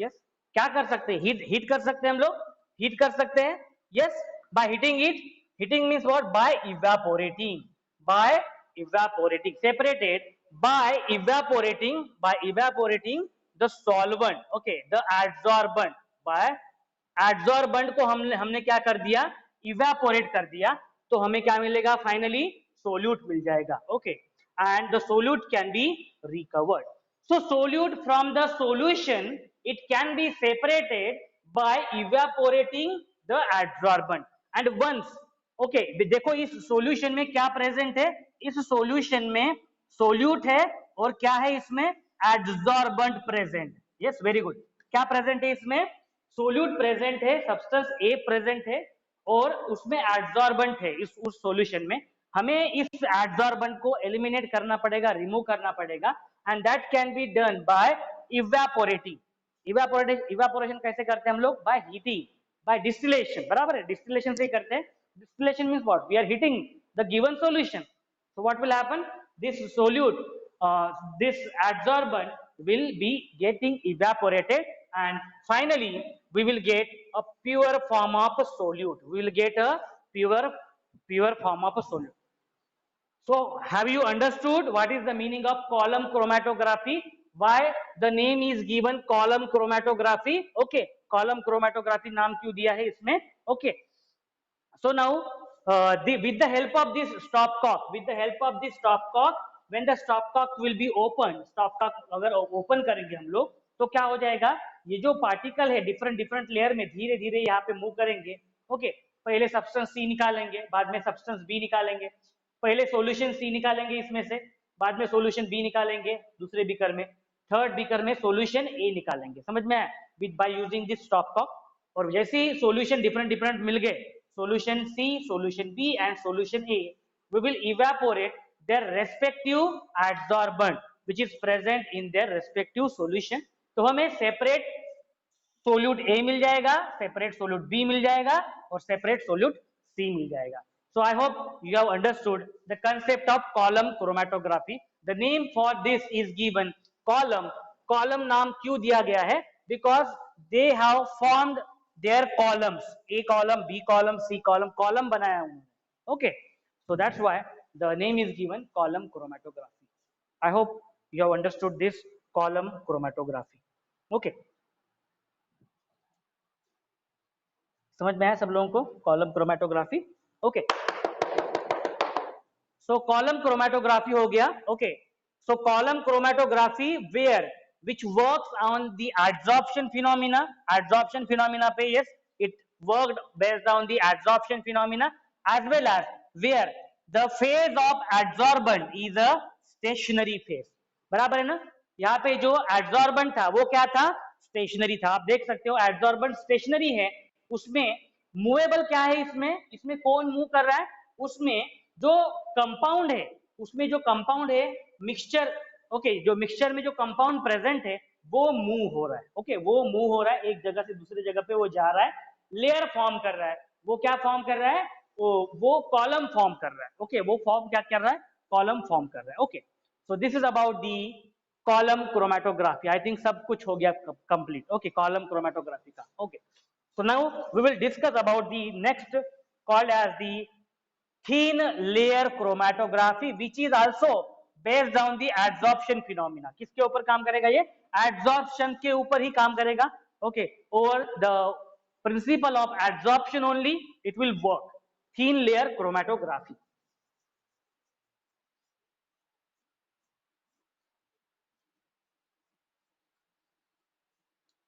yes, क्या कर सकते हैं? हीट कर सकते हैं हम लोग, हीट कर सकते हैं, yes, by heating it. Heating means what? By evaporating, by evaporating, separated by evaporating the solvent, okay, the adsorbent, by adsorbent को हमने हमने क्या कर दिया? इवेपोरेट कर दिया, तो हमें क्या मिलेगा? फाइनली सोल्यूट मिल जाएगा, okay, and the solute can be recovered. So solute from the solution, it can be separated by evaporating the adsorbent. And once, okay, देखो इस solution में क्या present है? इस solution में solute है और क्या है इसमें? Adsorbent present. Yes, very good. क्या present है इसमें? Solute present है, substance A present है और उसमें adsorbent है. इस उस solution में हमें इस adsorbent को eliminate करना पड़ेगा, remove करना पड़ेगा, and that can be done by evaporating. Evaporation कैसे करते हैं हम लोग? By heating, by distillation. बराबर है, distillation से ही करते हैं. Distillation means what? We are heating the given solution. So what will happen? This solute, this adsorbent will be getting evaporated, and finally we will get a pure form of a solute. We will get a pure form of a solute. So have you understood what is the meaning of column chromatography? Why the name is given column chromatography? Okay, column chromatography नाम क्यों दिया है इसमें? Okay. So now with the help of this stopcock, when the stopcock will be opened, stopcock अगर open करेंगे हम लोग तो क्या हो जाएगा? ये जो पार्टिकल है डिफरेंट लेयर में धीरे धीरे यहाँ पे मूव करेंगे, ओके, पहले सब्सटेंस सी निकालेंगे, बाद में सब्सटेंस बी निकालेंगे, पहले सॉल्यूशन सी निकालेंगे इसमें से, बाद में सॉल्यूशन बी निकालेंगे दूसरे बीकर में, थर्ड बीकर में सॉल्यूशन ए निकालेंगे. समझ में आया? With by using this stopcock. और जैसे ही सॉल्यूशन डिफरेंट मिल गए, solution C, solution B and solution A, we will evaporate their respective adsorbent which is present in their respective solution. तो हमें separate solute A मिल जाएगा, separate solute B मिल जाएगा और separate solute C मिल जाएगा. So I hope you have understood the concept of column chromatography. The name for this is given column. Column नाम क्यों दिया गया है? Because they have formed their columns, A column, B column, C column, column बनाया उन्होंने. Okay, so that's why the name is given column chromatography. I hope you have understood this column chromatography. Okay, समझ में आया सब लोगों को column chromatography? Okay, so column chromatography हो गया. Okay, so column chromatography where which works on the adsorption phenomena. Adsorption phenomena पे yes, it worked based on the adsorption phenomena, as well as where the phase of adsorbent is a stationary phase. बराबर है ना? यहाँ पे जो adsorbent था वो क्या था? स्टेशनरी था. आप देख सकते हो adsorbent स्टेशनरी है, उसमें मूवेबल क्या है? इसमें कौन मूव कर रहा है? उसमें जो कंपाउंड है, उसमें जो कंपाउंड है मिक्सचर, ओके, जो मिक्सचर में जो कंपाउंड प्रेजेंट है वो मूव हो रहा है. ओके, वो मूव हो रहा है, एक जगह से दूसरी जगह पे वो जा रहा है, लेयर फॉर्म कर रहा है. वो क्या फॉर्म कर रहा है? वो कॉलम फॉर्म कर रहा है. ओके, वो फॉर्म क्या कर रहा है? कॉलम फॉर्म कर रहा है. Okay, so this is about the column chromatography. I think सब कुछ हो गया कंप्लीट. ओके, कॉलम क्रोमेटोग्राफी का. Okay, so now we will discuss about the next called as the thin layer chromatography, which is also based on the adsorption phenomena. किसके ऊपर काम करेगा ये? Adsorption के ऊपर ही काम करेगा. Okay, over the principle of adsorption only it will work. Thin layer chromatography.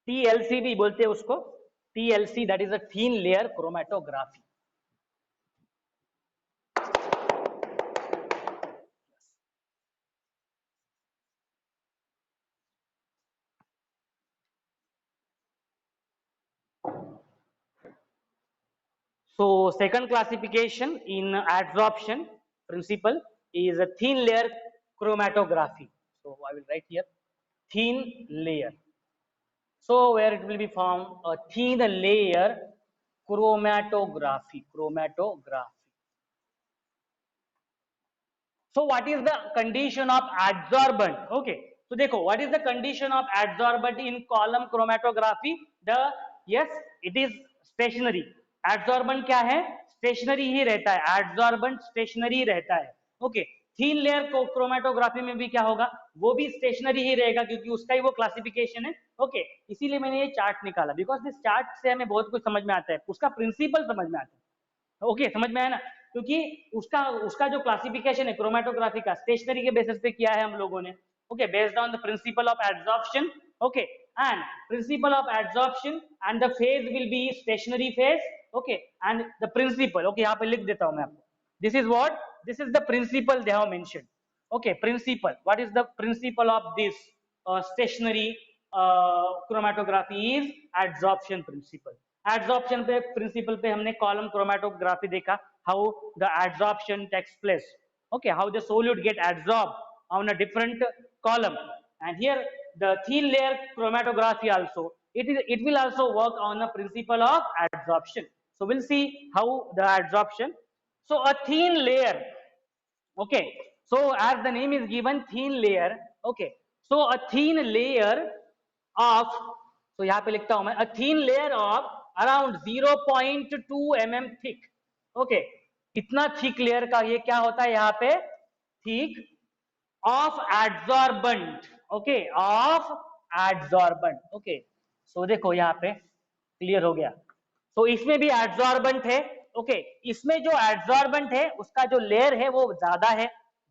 TLC भी बोलते हैं उसको. TLC, that is a thin layer chromatography. So second classification in adsorption principle is a thin layer chromatography. So I will write here thin layer. So where it will be formed a thin layer, chromatography. So what is the condition of adsorbent? Okay, so देखो what is the condition of adsorbent in column chromatography? The yes, it is stationary. Adsorbent क्या है? Stationary ही रहता है. Adsorbent stationary रहता है. Okay, thin layer chromatography में भी क्या होगा? वो भी stationary ही रहेगा क्योंकि उसका ही वो classification है. Okay, इसीलिए मैंने ये चार्ट निकाला because this चार्ट से हमें बहुत कुछ समझ में आता है. उसका प्रिंसिपल समझ में आता है. ओके समझ में आया ना, क्योंकि उसका उसका जो क्लासिफिकेशन है क्रोमेटोग्राफी का स्टेशनरी के बेसिस पे किया है हम लोगों ने. Okay, based on the principle of adsorption. Okay, and principle of adsorption and the phase will be stationary phase. Okay, and the principle, okay यहाँ पे लिख देता हूं मैं आपको. This is what, this is the principle they have mentioned. Okay, principle, what is the principle of this stationary chromatography is adsorption principle. Adsorption पे principle पे हमने कॉलम क्रोमेटोग्राफी देखा, how the adsorption takes place. Okay, how the solute get adsorb on a different column. And here the thin layer chromatography also, it will also work on the principle of adsorption. So we'll see how the adsorption. So a thin layer, okay, so as the name is given, thin layer. Okay, so a thin layer of, so यहाँ पे लिखता हूं मैं, a thin layer of around 0.2 mm thick. Okay, इतना thick layer का ये क्या होता है यहाँ पे, thick of adsorbent. Okay, of adsorbent. Okay, so देखो यहाँ पे क्लियर हो गया. तो इसमें भी एड्सॉर्बेंट है. ओके, इसमें जो एड्सॉर्बेंट है उसका जो लेयर है वो ज्यादा है,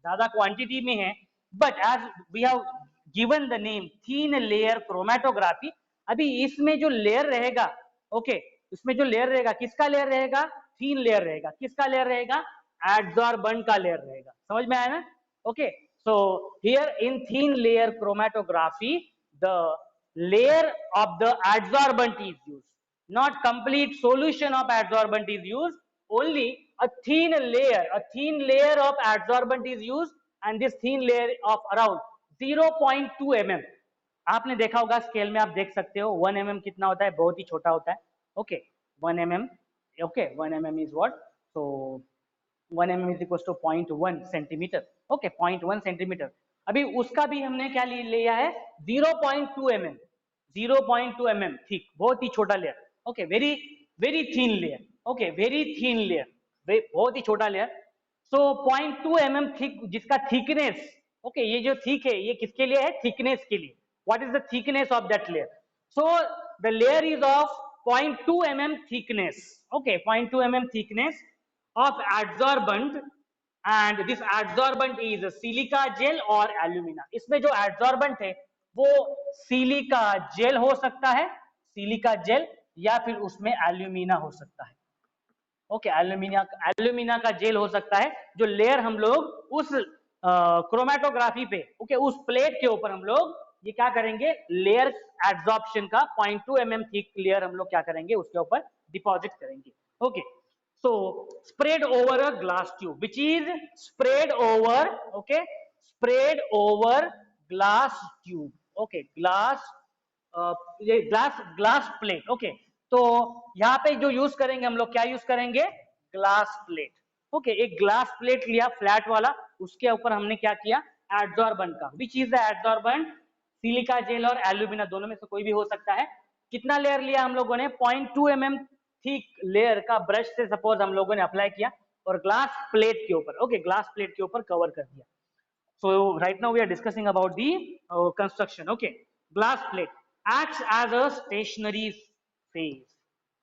ज्यादा क्वांटिटी में है. But as we have given the name thin layer chromatography, अभी इसमें जो लेयर रहेगा, ओके, इसमें जो लेयर रहेगा किसका लेयर रहेगा, थीन लेयर रहेगा. किसका लेयर रहेगा, एड्सॉर्बेंट का लेयर रहेगा. समझ में आया ना. Okay, so here in thin layer chromatography the layer of the adsorbent is used, not complete solution of adsorbent is used, only a thin layer of adsorbent is used, and this thin layer of around 0.2 mm. आपने देखा होगा scale में, आप देख सकते हो 1 mm कितना होता है, बहुत ही छोटा होता है. Okay, 1 mm. Okay, 1 mm is what, so 1 mm is equals to 0.1 centimetre. Okay, 0.1 centimetre. अभी उसका भी हमने क्या लिया है, 0.2 mm. 0.2 mm थिक, बहुत ही छोटा लेयर. ओके, वेरी वेरी थीन layer. Okay, very thin layer, बहुत ही छोटा लेयर. सो 0.2 mm थिक, जिसका थिकनेस, ओके, ये जो थिक है ये किसके लिए है, थिकनेस के लिए. What is the thickness of that layer, so the layer is of 0.2 mm thickness. Okay, 0.2 mm thickness of adsorbent, and this adsorbent is silica gel और alumina. इसमें जो adsorbent है वो सिलिका जेल हो सकता है, सिलिका जेल, या फिर उसमें एल्यूमिना हो सकता है. ओके, एल्यूमिना का जेल हो सकता है. जो लेयर हम लोग उस क्रोमेटोग्राफी पे, ओके, उस प्लेट के ऊपर हम लोग ये क्या करेंगे, लेयर एड्सॉर्प्शन का 0.2 mm थिक लेयर हम लोग क्या करेंगे, उसके ऊपर डिपॉजिट करेंगे. Okay, so spread over a glass tube, which is spread over, okay, spread over glass tube. Okay, ये ग्लास प्लेट. ओके, तो यहाँ पे जो यूज करेंगे हम लोग, क्या यूज करेंगे, ग्लास प्लेट. ओके, एक ग्लास प्लेट लिया फ्लैट वाला, उसके ऊपर हमने क्या किया, एड्सॉर्बेंट का, which is the adsorbent, silica gel और एल्यूमिना, दोनों में से कोई भी हो सकता है. कितना लेयर लिया हम लोगों ने, 0.2 mm थिक लेयर का ब्रश से सपोज हम लोगों ने अप्लाई किया और ग्लास प्लेट के ऊपर, ओके, ग्लास प्लेट के ऊपर कवर कर दिया. So right now we are discussing about the construction. Okay, glass plate acts as a stationary phase,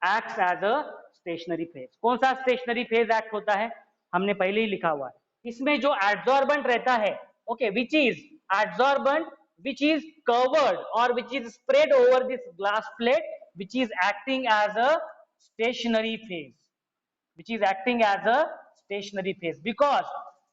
acts as a stationary phase. कौन सा stationary phase act होता है, हमने पहले ही लिखा हुआ है. इसमें जो adsorbent रहता है, okay, which is adsorbent, which is covered or which is spread over this glass plate, which is acting as a stationary phase, which is acting as a stationary phase, because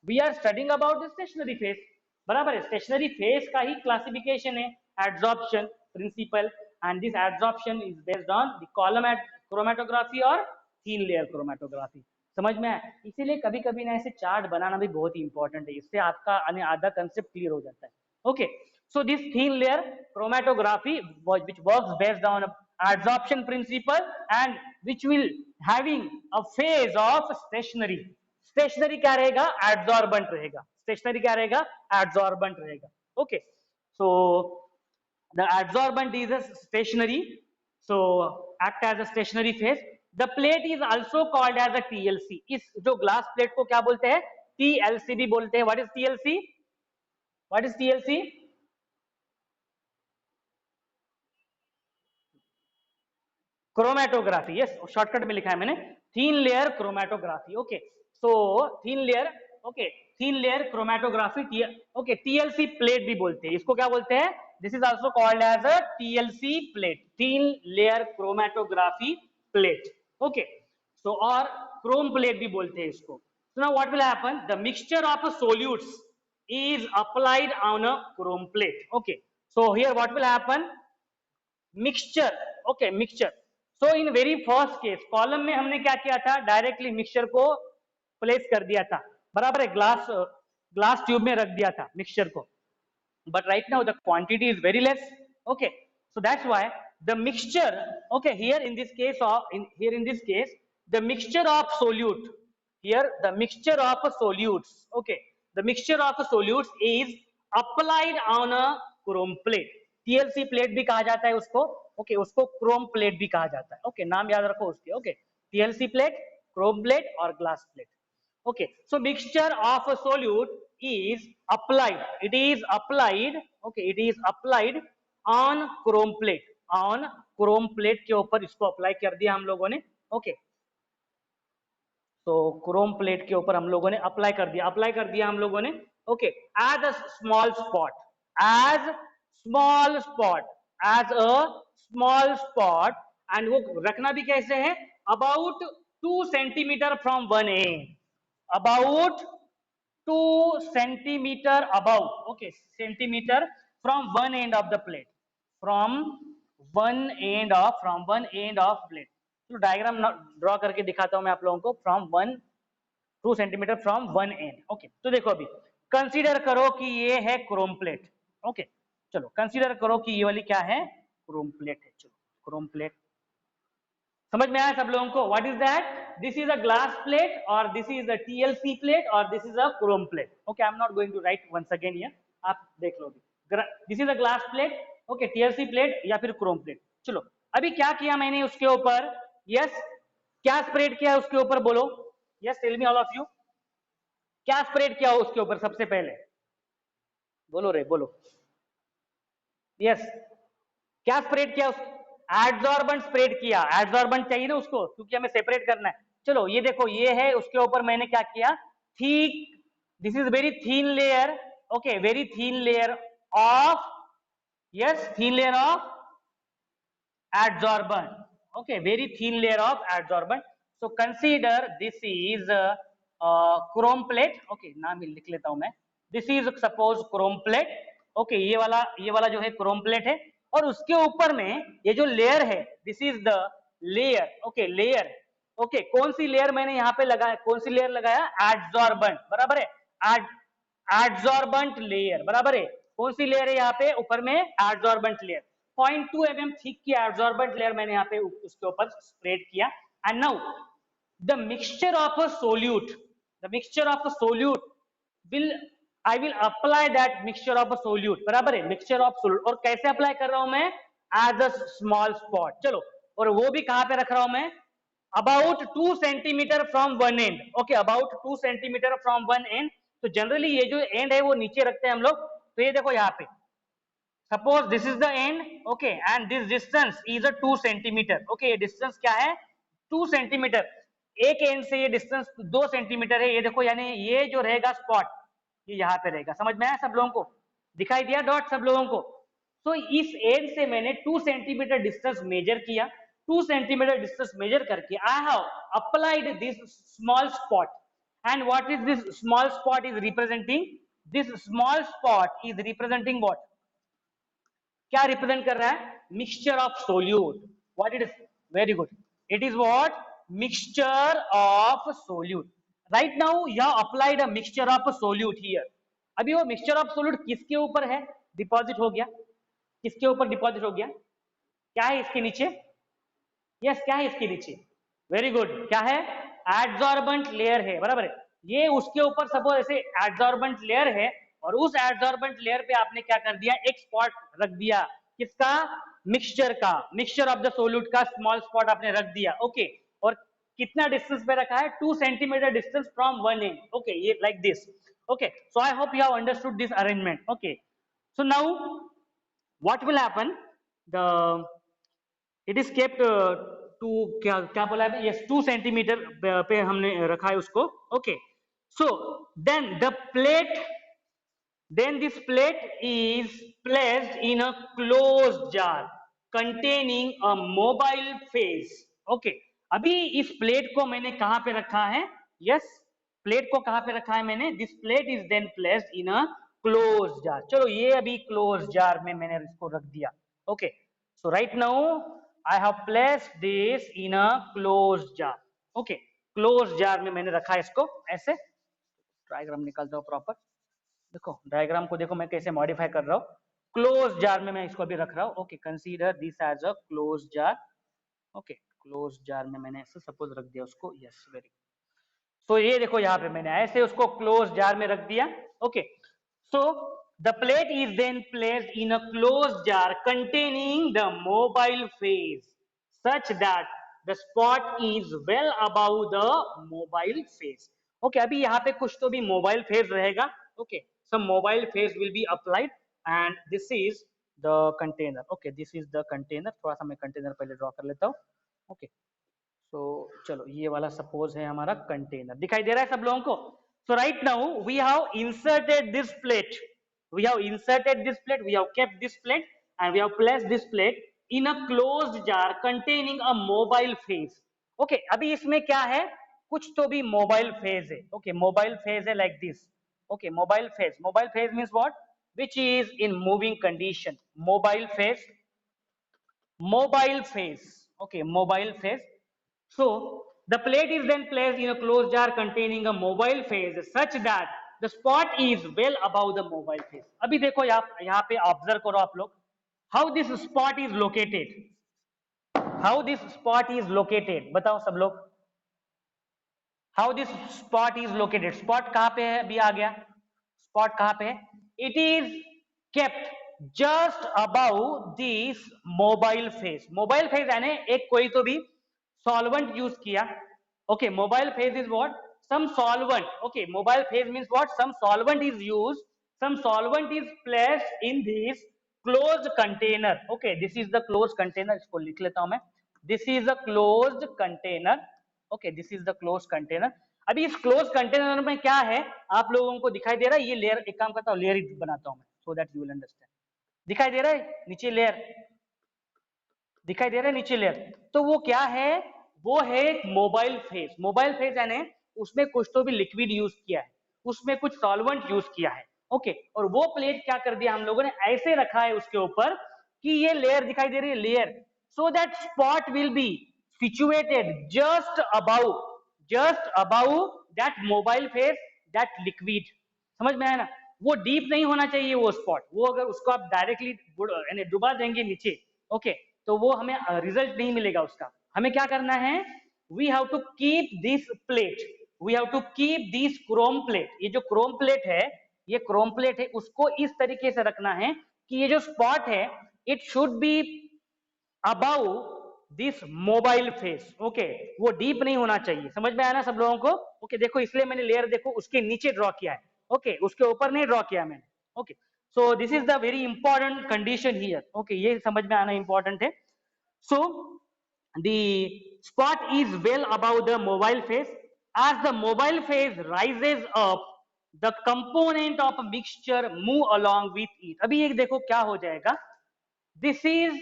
we are studying about the stationary phase. बराबर है, stationary phase का ही classification है adsorption principle, and this adsorption is based on the column chromatography और thin layer chromatography. समझ में आया. इसीलिए कभी कभी ना ऐसे चार्ट बनाना भी बहुत ही इंपॉर्टेंट है, इससे आपका आधा कंसेप्ट क्लियर हो जाता है. Okay, So this thin layer chromatography, which works based on adsorption principle and which will having a phase of stationary. Stationary क्या रहेगा? Adsorbent रहेगा. Stationary क्या रहेगा? Adsorbent रहेगा. Okay. So the adsorbent is a stationary, so act as a stationary phase. The plate is also called as a TLC. इस जो glass plate को क्या बोलते हैं? TLC भी बोलते हैं. What is TLC? What is TLC? Chromatography. Yes, shortcut में लिखा है मैंने, thin layer chromatography. Okay, so thin layer, okay, thin layer chromatography. Okay, TLC plate भी बोलते हैं इसको. क्या बोलते हैं? This is also called as a TLC plate, thin layer chromatography plate. Okay, so और क्रोम प्लेट भी बोलते हैं इसको. So now what will happen? The mixture of solutes is applied on a chrome plate. Okay, so here what will happen? Mixture. Okay, mixture. So in very first case column में हमने क्या किया था? Directly mixture को place कर दिया था, बराबर है, ग्लास ट्यूब में रख दिया था मिक्सचर को. but right now the quantity is very less. Okay, so that's why the mixture, okay, here in this case the mixture of solute, here the mixture of solutes, okay, the mixture of solutes is applied on a chrome plate. TLC plate भी कहा जाता है उसको. okay, उसको chrome plate भी कहा जाता है. okay, नाम याद रखो उसके. okay, TLC plate, chrome plate और glass plate. okay, so mixture of a solute is applied, it is applied, okay, it is applied on chrome plate, on chrome plate के ऊपर इसको अप्लाई कर दिया हम लोगों ने. okay, तो क्रोम प्लेट के ऊपर हम लोगों ने अप्लाई कर दिया हम लोगों ने. Okay, as a small spot, as small spot, as a small spot. And वो रखना भी कैसे है? About 2 centimetre from one end, about 2 centimetre about. Okay, centimetre from one end of the plate, from one end of plate. तो diagram draw करके दिखाता हूं मैं आप लोगों को. From 2 centimetre from one end. Okay, तो देखो अभी कंसीडर करो कि ये है क्रोम प्लेट. ओके, चलो कंसीडर करो कि ये वाली क्या है? क्रोम प्लेट है. चलो क्रोम प्लेट समझ में आया सब लोगों को? What is that? This is a glass plate और this is a TLC plate और this is a chrome plate. Okay, I am not going to write once again here, आप देख लो. This is a glass plate, okay, TLC plate या फिर Chrome plate. चलो अभी क्या किया मैंने उसके ऊपर? यस, क्या स्प्रेड किया उसके ऊपर? बोलो. Yes, tell me all of you, क्या स्प्रेड किया उसके ऊपर सबसे पहले? बोलो रे, बोलो. यस, क्या स्प्रेड किया? एडसॉर्बेंट स्प्रेड किया. एडसॉर्बेंट चाहिए ना उसको, क्योंकि हमें सेपरेट करना है. चलो ये देखो, ये है, उसके ऊपर मैंने क्या किया? Thick, this is very thin layer. Okay, very thin layer of, yes, thin layer of adsorbent. Okay, very thin layer of adsorbent. So consider this is chrome plate. Okay, नाम लिख लेता हूं मैं. This is suppose chrome plate. Okay, ये वाला जो है chrome plate है, और उसके ऊपर में ये जो लेयर है, this is the layer. Okay, layer. Okay, कौन सी लेयर मैंने यहाँ पे लगाया? कौन सी लेयर लगाया? adsorbent, बराबर है. adsorbent लेयर, बराबर है. कौन सी लेयर है यहाँ पे ऊपर में? adsorbent layer. 0.2 mm थिक की एब्जॉर्बेंट लेयर मैंने यहाँ पे उसके ऊपर स्प्रेड किया. And now the mixture of a solute, the mixture of a solute will, I will apply that mixture of a solute, बराबर है, मिक्सचर ऑफ सोल्यूट. और कैसे अप्लाई कर रहा हूं मैं? As a small spot. चलो, और वो भी कहां पे रख रहा हूं मैं? About 2 centimetre from one end. Okay, about 2 centimetre from one and. तो जनरली ये जो एंड है वो नीचे रखते हैं हम लोग. तो ये देखो यहाँ पे, suppose this is the end, okay, and this distance is a 2 centimetre. okay, ये डिस्टेंस क्या है? 2 सेंटीमीटर. एक एंड से ये डिस्टेंस 2 सेंटीमीटर है. ये देखो, यानी ये जो रहेगा स्पॉट, ये यहाँ पे रहेगा. समझ में आया सब लोगों को? दिखाई दिया डॉट सब लोगों को? तो इस एंड से मैंने 2 सेंटीमीटर डिस्टेंस मेजर किया. 2 सेंटीमीटर डिस्टेंस मेजर करके I have applied this small spot. And what is this small spot is representing? This small spot is representing what? क्या रिप्रेजेंट कर रहा है? Mixture of solute. What it is? Very good, it is what? Mixture of solute. Right now you have applied a mixture of solute here. अभी वो mixture of solute किसके ऊपर है? Deposit हो गया, किसके ऊपर डिपॉजिट हो गया, क्या है इसके नीचे, यस क्या है इसके नीचे, वेरी गुड, क्या है, एड्सॉर्बेंट लेयर है, बराबर है, ये उसके ऊपर सपोज ऐसे एड्सॉर्बेंट लेयर है और उस एड्सॉर्बेंट लेयर पे आपने क्या कर दिया, एक स्पॉट रख दिया, किसका, मिक्सचर का, मिक्सचर ऑफ द सोल्यूट का स्मॉल स्पॉट आपने रख दिया, ओके, और कितना डिस्टेंस पे रखा है, 2 centimetre distance from one end, okay, ये like this, okay, so I hope you have understood this arrangement, okay, so now what will happen, the it is kept to, क्या क्या बोला है, यस 2 सेंटीमीटर पे हमने रखा है उसको, okay, so then the plate, then this plate is placed in a closed jar containing a mobile phase, okay, अभी इस प्लेट को मैंने कहां पे रखा है, यस प्लेट को कहां पे रखा है मैंने, this plate is then placed in a close jar, चलो ये अभी क्लोज जार में मैंने इसको रख दिया, okay, so right now I have placed this in a close jar, okay, close jar में मैंने रखा है इसको ऐसे, डायग्राम निकालता हूं प्रॉपर, देखो डायग्राम को देखो मैं कैसे मॉडिफाई कर रहा हूँ, क्लोज जार में मैं इसको अभी रख रहा हूँ, okay, consider this as a close jar, okay, close jar में मैंने ऐसे सपोज रख दिया उसको, यस वेरी, सो ये देखो यहाँ पे मैंने ऐसे उसको क्लोज जार में रख दिया, okay, so the plate is then placed in a close jar containing the mobile phase such that the spot is well above the mobile phase, okay, अभी यहाँ पे कुछ तो भी मोबाइल फेज रहेगा, okay, some mobile phase will be applied and this is the container, okay, this is the container, थोड़ा सा मैं कंटेनर पहले ड्रॉ कर लेता हूँ, ओके, सो चलो ये वाला सपोज है हमारा कंटेनर, दिखाई दे रहा है सब लोगों को, so right now we have inserted this plate, we have inserted this plate, we have kept this plate and we have placed this plate in a closed jar containing a mobile phase, okay, अभी इसमें क्या है, कुछ तो भी mobile phase है, okay, mobile phase है like this, okay, mobile phase means what, which is in moving condition, mobile phase, okay, mobile phase, so the plate is then placed in a closed jar containing a mobile phase such that the spot is well above the mobile phase, अभी देखो यहाँ पे observe करो आप लोग, how this spot is located, how this spot is located, बताओ सब लोग, how this spot is located, spot कहाँ पे है, अभी आ गया, spot कहाँ पे है, it is kept just above this mobile phase, mobile phase यानी एक कोई तो भी solvent use किया, okay, mobile phase is what, some solvent, okay, mobile phase means what, some solvent is used, some solvent is placed in this closed container, okay, this is the closed container, इसको लिख लेता हूं मैं, this is a closed container, okay, this is the close container, अभी इस close container में क्या है, आप लोगों को दिखाई दे रहा है, ये लेयर, एक काम करता हूँ लेयर ही बनाता हूँ मैं, so that you will understand, दिखाई दे रहा है नीचे लेयर, दिखाई दे रहा है नीचे लेयर, तो वो क्या है, वो है मोबाइल फेज, मोबाइल फेज यानी उसमें कुछ तो भी लिक्विड यूज किया है, उसमें कुछ सॉल्वेंट यूज किया है, ओके, और वो प्लेट क्या कर दिया हम लोगों ने, ऐसे रखा है उसके ऊपर कि ये लेयर दिखाई दे रही है, layer, so that spot will be situated just above that mobile phase, that liquid, समझ में आया ना, वो डीप नहीं होना चाहिए वो स्पॉट, वो अगर उसको आप डायरेक्टली डुबा देंगे नीचे, ओके, तो वो हमें रिजल्ट नहीं मिलेगा उसका, हमें क्या करना है, we have to keep this plate, we have to keep this chrome plate, ये जो क्रोम प्लेट है, ये क्रोम प्लेट है, उसको इस तरीके से रखना है कि ये जो स्पॉट है, it should be above this mobile phase, okay, वो डीप नहीं होना चाहिए, समझ में आया ना सब लोगों को, ओके, देखो इसलिए मैंने लेयर देखो उसके नीचे ड्रॉ किया है, ओके, उसके ऊपर नहीं ड्रॉ किया मैंने, okay, so this is the very important condition here, okay, ये समझ में आना इंपॉर्टेंट है, so the spot is well above the mobile face, as the mobile phase rises up the component of a mixture move along with it, अभी एक देखो क्या हो जाएगा, दिस इज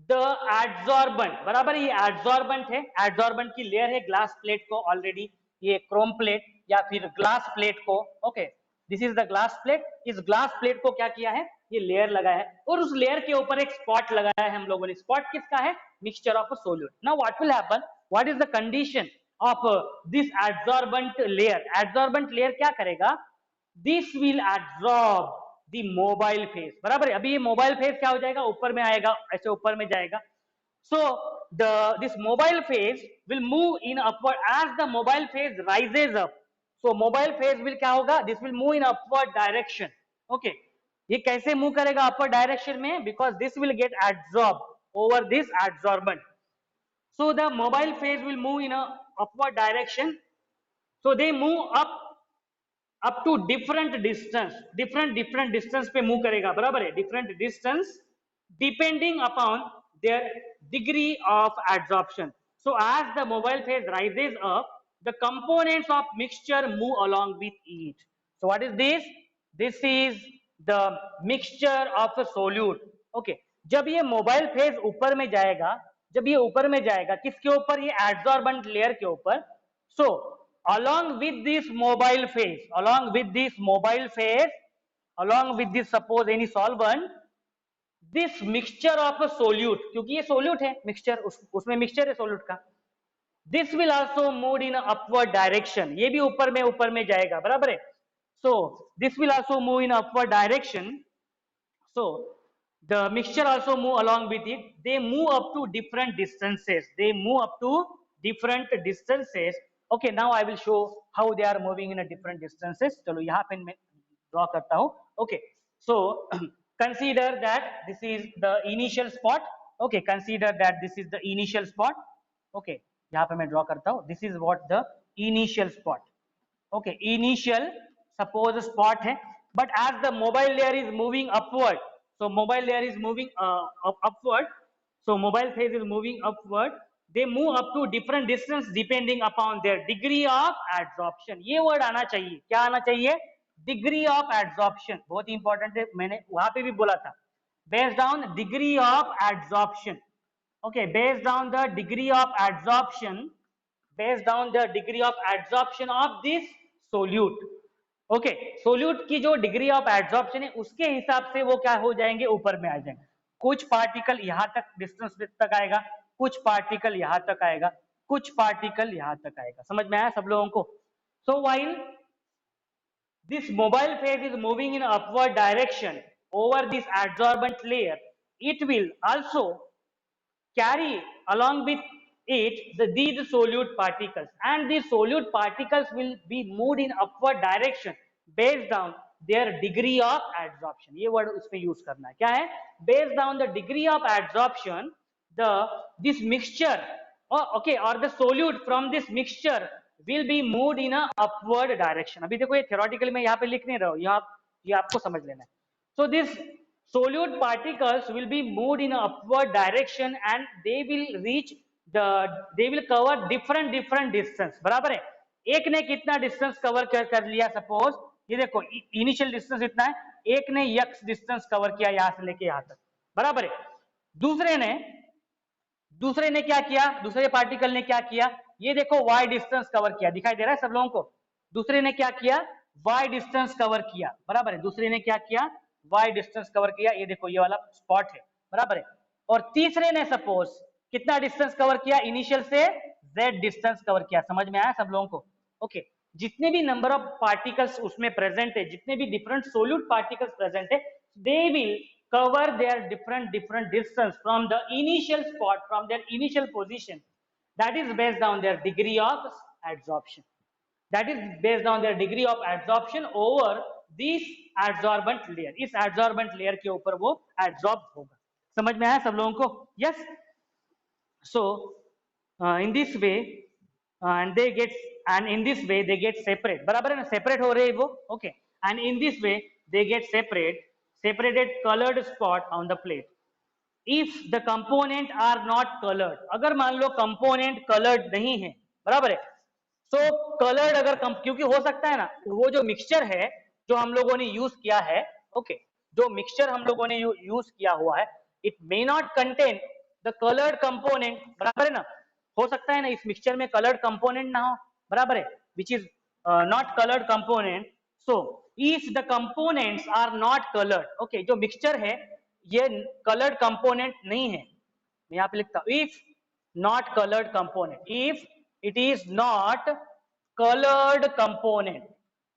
द एड्सॉर्बेंट, बराबर, ये एड्सॉर्बेंट है, एड्सॉर्बेंट की लेयर है ग्लास प्लेट को, ऑलरेडी ये क्रोम प्लेट या फिर ग्लास प्लेट को, okay, this is the glass plate, इस ग्लास प्लेट को क्या किया है, ये लेयर लगाया है और उस लेयर के ऊपर एक स्पॉट लगाया है हम लोगों ने, स्पॉट किसका है, mixture of a solute, now what will happen, what is the condition of this adsorbent layer, adsorbent layer क्या करेगा, this will absorb the mobile phase, बराबर है। अभी ये मोबाइल फेज क्या हो जाएगा, ऊपर में आएगा, ऐसे ऊपर में जाएगा। So this mobile phase will move in upward as the mobile phase rises up. So mobile phase will क्या होगा, this will move in upward direction. Okay, ये कैसे move करेगा upward direction में, because this will get absorbed over this adsorbent. So the mobile phase will move in a upward direction. So they move up to different distance पे move करेगा, बराबर है, different distance depending upon their degree of adsorption. So as the mobile phase rises up, the components of mixture move along with it. So what is this? This is the mixture of a solute. Okay, जब ये mobile phase ऊपर में जाएगा, जब ये ऊपर में जाएगा किसके ऊपर, ये एडसॉर्बेंट लेयर के ऊपर. So along with this mobile phase, along with this suppose any solvent, this mixture of a solute, क्योंकि ये solute है mixture, उसमें mixture है solute का, this will also move in upward direction. ये भी ऊपर में जाएगा, बराबर है. So this will also move in upward direction. So the mixture also move along with it. They move up to different distances. Okay, now I will show how they are moving in a different distances. चलो यहाँ पे मैं draw करता हूँ. Okay, so consider that this is the initial spot. Okay, consider that this is the initial spot. Okay, यहाँ पे मैं draw करता हूँ. This is what the initial spot. Okay, initial suppose spot है, but as the mobile layer is moving upward, so mobile layer is moving upward, so mobile phase is moving upward, they move up to different distance depending upon their degree of adsorption. ये word आना चाहिए, क्या आना चाहिए, degree of adsorption, बहुत important है, मैंने वहां पे भी बोला था, based on degree of adsorption. Okay, based on the degree of adsorption, of this solute. Okay, solute की जो डिग्री ऑफ एड्सॉर्प्शन है उसके हिसाब से वो क्या हो जाएंगे, ऊपर में आ जाएंगे. कुछ पार्टिकल यहां तक डिस्टेंस तक आएगा, कुछ पार्टिकल यहां तक आएगा, कुछ पार्टिकल यहां तक आएगा. समझ में आया सब लोगों को? सो while this mobile phase is moving in upward direction over this adsorbent layer, it will also carry along with it these solute particles, and these solute particles will be moved in upward direction based on their degree of adsorption. ये word उसमें use करना है, क्या है, based on the degree of adsorption, this mixture or the solute from this mixture will be moved in a upward direction. अभी देखो ये theoretical में यहाँ पे लिख नहीं रहा हूँ, ये आपको समझ लेना है. So this solute particles will be moved in an upward direction and they will cover different distance. बराबर है, एक ने कितना डिस्टेंस कवर कर लिया, सपोज ये देखो इनिशियल डिस्टेंस इतना है, एक ने x डिस्टेंस कवर किया यहां से लेके यहां तक, बराबर है. दूसरे ने क्या किया, दूसरे पार्टिकल ने क्या किया, ये देखो y डिस्टेंस कवर किया, दिखाई दे रहा है सब लोगों को, दूसरे ने क्या किया, y डिस्टेंस कवर किया, बराबर है. दूसरे ने क्या किया, y डिस्टेंस कवर किया, ये देखो ये वाला स्पॉट है, बराबर है. और तीसरे ने सपोज कितना डिस्टेंस कवर किया, इनिशियल से z डिस्टेंस कवर किया. समझ में आया सब लोगों को? ओके, जितने भी नंबर ऑफ पार्टिकल्स उसमें प्रेजेंट है, जितने भी डिफरेंट सोल्यूट पार्टिकल्स प्रेजेंट है, they will cover their different distance from the initial spot, from their initial position. That is based on their degree of adsorption. That is based on their degree of adsorption over this adsorbent layer. इस adsorbent layer के ऊपर वो adsorb होगा. समझ में आया सब लोगों को? Yes. So in this way in this way they get separate. बराबर है ना, separate हो रहे हैं वो. Okay. And in this way they get separated colored spot on the plate. If the component are not colored, अगर मान लो component colored नहीं है, बराबर है, तो colored अगर क्योंकि हो सकता है ना, वो जो मिक्सचर है जो हम लोगों ने यूज किया है, ओके, जो मिक्सचर हम लोगों ने यूज किया हुआ है, it may not contain the coloured component, बराबर है ना, हो सकता है ना इस मिक्सचर में कलर्ड कंपोनेंट ना हो, बराबर है, which is not coloured component. So if the components are not colored, okay, जो मिक्सचर है ये colored component नहीं है, मैं यहाँ पे लिखता हूँ if not colored component, if it is not colored component,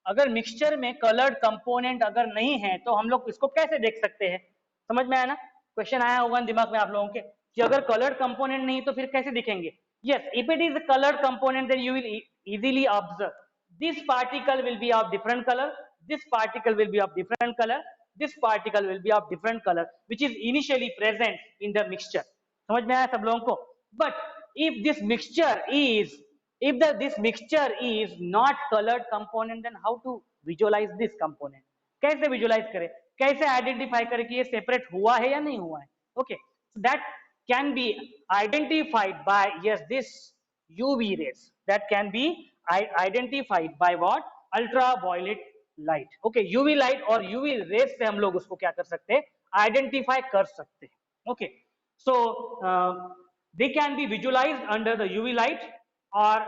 अगर मिक्सचर में कलर्ड कंपोनेंट अगर नहीं है तो हम लोग इसको कैसे देख सकते हैं? समझ में आया ना? क्वेश्चन आया होगा दिमाग में आप लोगों के कि अगर कलर्ड कंपोनेंट नहीं तो फिर कैसे दिखेंगे? Yes, if it is coloured component then you will easily observe this particle will be of different color, this particle will be of different color, this particle will be of different color which is initially present in the mixture. समझ में आया सब लोगों को? But if this mixture is if this mixture is not colored component then how to visualize this component? कैसे visualize करें? कैसे identify करें कि ये separate हुआ है या नहीं हुआ है? Okay, so that can be identified by yes this UV rays that can be identified by what? Ultraviolet light. Okay, UV light और UV rays से हम लोग उसको क्या कर सकते हैं? Identify कर सकते हैं. Okay, so they can be visualized under the UV light or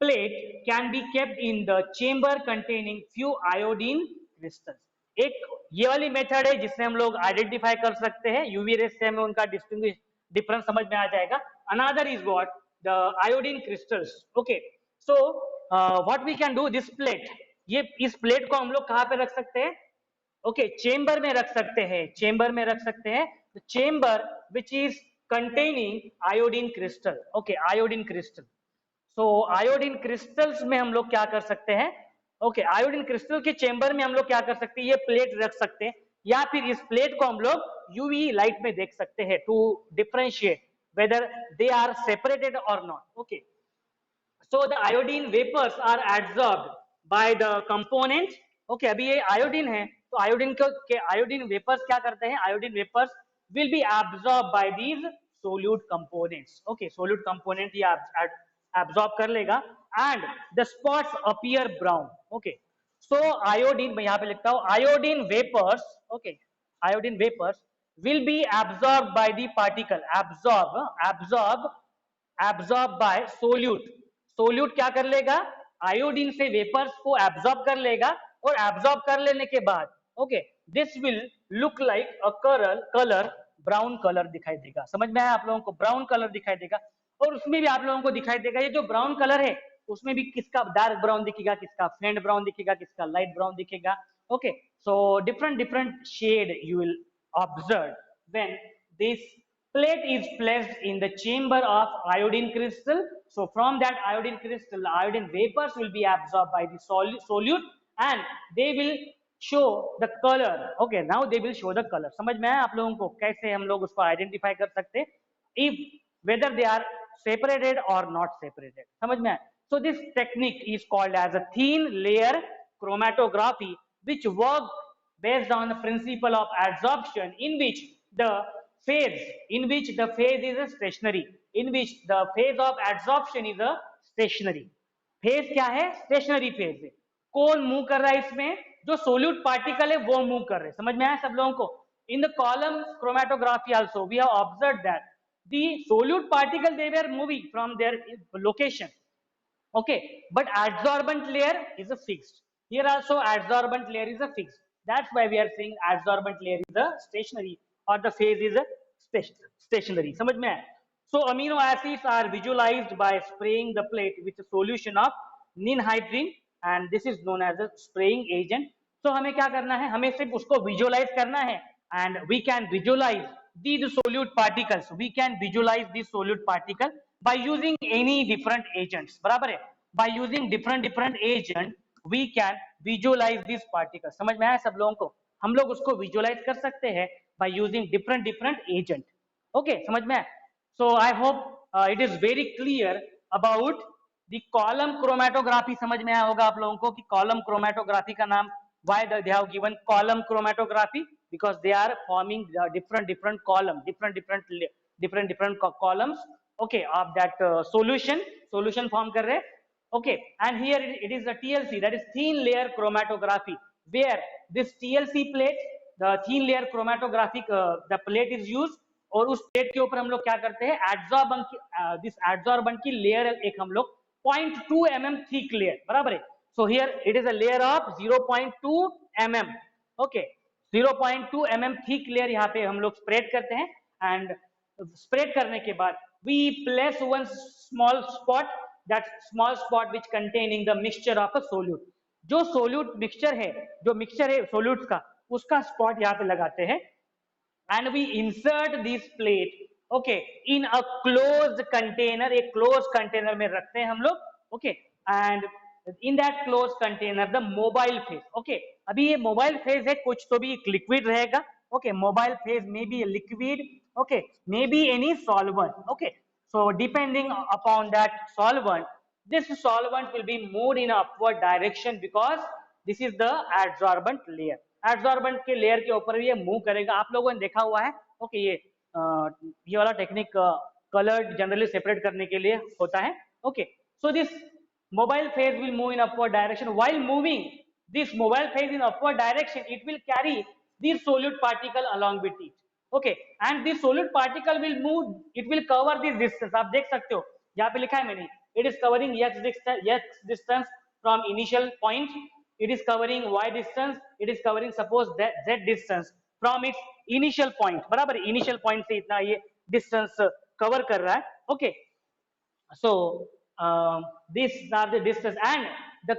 plate can be kept in the chamber containing few iodine crystals. एक ये वाली मेथड है जिससे हम लोग आइडेंटिफाई कर सकते हैं यूवी रेस से हमें उनका डिस्टिंग्विश डिफरेंस समझ में आ जाएगा. Another is what? The iodine crystals. Okay, so what we can do this plate, ये इस प्लेट को हम लोग कहाँ पे रख सकते हैं? ओके, चेंबर में रख सकते हैं, चेंबर में रख सकते हैं. Chamber which is containing iodine crystal. Okay, iodine crystal. So iodine crystals में हम लोग क्या कर सकते हैं? ओके, आयोडीन क्रिस्टल के चेंबर में हम लोग क्या कर सकते हैं? ये प्लेट रख सकते हैं या फिर इस प्लेट को हम लोग यूवी लाइट में देख सकते हैं to differentiate whether they are separated or not. Okay, so the iodine vapors are absorbed by the component. Okay, अभी ये आयोडीन है तो आयोडीन के आयोडीन वेपर्स क्या करते हैं? Iodine vapours will be absorbed by these solute components. Okay, solute component ये absorb कर लेगा and the spots appear brown. Okay, so iodine मैं यहाँ पे लिखता हूँ iodine vapors. Okay, iodine vapors will be absorbed by the particle. Absorb by solute. Solute क्या कर लेगा? आयोडीन से वेपर्स को एब्जॉर्ब कर लेगा और एब्जॉर्ब कर लेने के बाद okay this will look like a colour brown colour दिखाई देगा. समझ में आया आप लोगों को? ब्राउन कलर दिखाई देगा और उसमें भी आप लोगों को दिखाई देगा ये जो ब्राउन कलर है उसमें भी किसका डार्क ब्राउन दिखेगा, किसका फेंट ब्राउन दिखेगा, किसका लाइट ब्राउन दिखेगा. Okay, so different shade you will observe when this plate is placed in the chamber of iodine crystal. So from that iodine crystal, the iodine vapors will be absorbed by the solute and they will show the color. Okay, now they will show the color. समझ में आया आप लोगों को कैसे हम लोग उसको आइडेंटिफाई कर सकते हैं if whether they are separated or not separated. समझ में आया? So this technique is called as a thin layer chromatography which work based on the principle of adsorption in which the phase is a stationary, in which the phase of adsorption is a stationary. Phase क्या है? Stationary phase है. कौन move कर रहा है इसमें? जो solute particle है वो मूव कर रहे हैं. समझ में आया सब लोगों को? In the column chromatography also we have observe that the solute particle they were moving from their location. Okay, but adsorbent layer is a fixed. Here also adsorbent layer is a fixed. That's why we are saying adsorbent layer is a stationary or the phase is a stationary. समझ में आया? So amino acids are visualized by spraying the plate with a solution of ninhydrin and this is known as a spraying agent. So हमें क्या करना है? हमें सिर्फ उसको visualize करना है and we can visualize these solute particles. We can visualize these solute particles by using any different agents. बराबर है? By using different agent we can visualize these particles. समझ में आया सब लोगों को? हम लोग उसको visualize कर सकते हैं by using different agent. Okay, समझ में आया? So I hope it is very clear about the column chromatography. समझ में आया होगा आप लोगों को कि column chromatography का नाम why they have given column chromatography because they are forming different column, different columns. Okay, of that solution form कर रहे हैं. Okay, and here it is a TLC, that is thin layer chromatography, where this TLC plate, the thin layer chromatographic the plate is used और उस plate के ऊपर हम लोग क्या करते हैं? दिस एड्सॉर्बेंट की लेयर एक हम लोग 0.2 mm थिक लेयर. बराबर है? So here it is a layer of 0.2 mm. Okay, 0.2 mm thick layer यहाँ पे हम लोग स्प्रेड करते हैं एंड स्प्रेड करने के बाद we place one small spot, that small spot which containing the mixture of a solute. जो सोल्यूट मिक्सचर है, जो मिक्सचर है सोल्यूट्स का, उसका स्पॉट यहाँ पे लगाते हैं and we insert this plate, okay, in a closed container, एक closed container में रखते हैं हम लोग, okay, and in that closed container the mobile phase, okay, अभी ये mobile phase है, कुछ तो भी liquid रहेगा, okay, mobile phase may be a liquid, okay, may be any solvent, okay, so depending upon that solvent, this solvent will be moved in upward direction because this is the adsorbent layer. Adsorbent के layer के ऊपर भी ये move करेगा, आप लोगों ने देखा हुआ है, ओके, ये वाला टेक्निक कलर जनरली सेपरेट करने के लिए होता है, okay, so this mobile phase will move in upward direction, while moving this mobile phase in upward direction it will carry this solute particle along with it, okay, and this solute particle will move, it will cover this distance, आप देख सकते हो यहाँ पे लिखा है मैंने, it is covering x distance from initial point, it is covering y distance, it is covering suppose z distance from its initial point, बराबर, initial point से इतना ये distance cover कर रहा है, okay, so these are the distance and the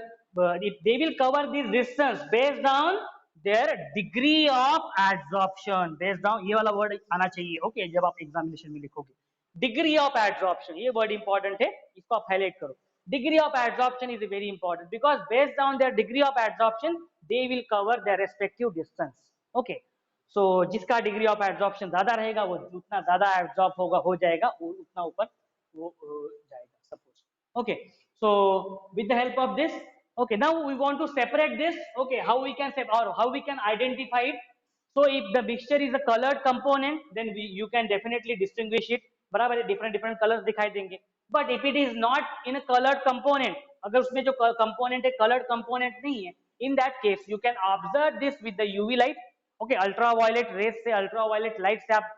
they will cover this distance based on their degree of adsorption, based on ये वाला word आना चाहिए, okay, जब आप examination में लिखोगे, degree of adsorption, ये word important है, इसको आप highlight करो, degree of adsorption is very important because based on their degree of adsorption they will cover their respective distance, okay, so जिसका degree of adsorption ज्यादा रहेगा वो उतना ज्यादा absorb होगा, हो जाएगा, उतना ऊपर वो जाएगा, suppose, okay, so with the help of this, okay, now we want to separate this, okay, how we can separate or how we can identify it, so if the mixture is a colored component then you can definitely distinguish it, बराबर है, different colors दिखाई देंगे, but if it is not in a colored component, अगर उसमें जो component है colored component नहीं है, in that case you can observe this with the UV light, okay, ultraviolet rays से, ultraviolet light से आप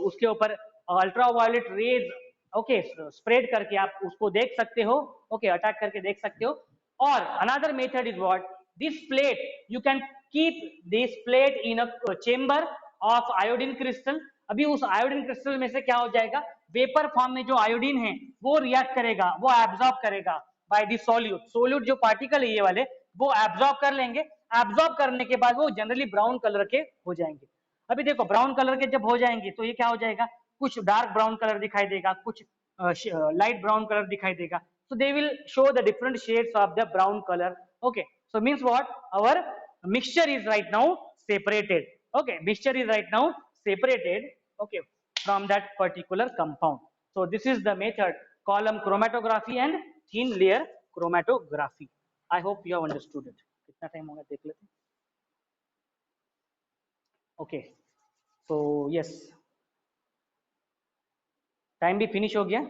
उसके ऊपर ultraviolet rays, ओके, स्प्रेड करके आप उसको देख सकते हो, ओके, अटैक करके देख सकते हो, और another method is what, this plate you can keep this plate in a chamber of iodine crystal, अभी उस आयोडीन क्रिस्टल में से क्या हो जाएगा, वेपर फॉर्म में जो आयोडीन है वो रिएक्ट करेगा, वो एब्जॉर्ब करेगा बाय द सोल्यूट, सोल्यूट जो पार्टिकल है ये वाले वो एब्जॉर्ब कर लेंगे, एब्जॉर्ब करने के बाद वो जनरली ब्राउन कलर के हो जाएंगे, अभी देखो ब्राउन कलर के जब हो जाएंगे तो ये क्या हो जाएगा, कुछ डार्क ब्राउन कलर दिखाई देगा, कुछ लाइट ब्राउन कलर दिखाई देगा, so they will show the different shades of the brown color, okay, so means what, our mixture is right now separated, okay, mixture is right now separated, okay, from that particular compound, so this is the method column chromatography and thin layer chromatography, I hope you have understood it, कितना time होगा देख लेते हैं, okay, so yes, time भी finish हो गया।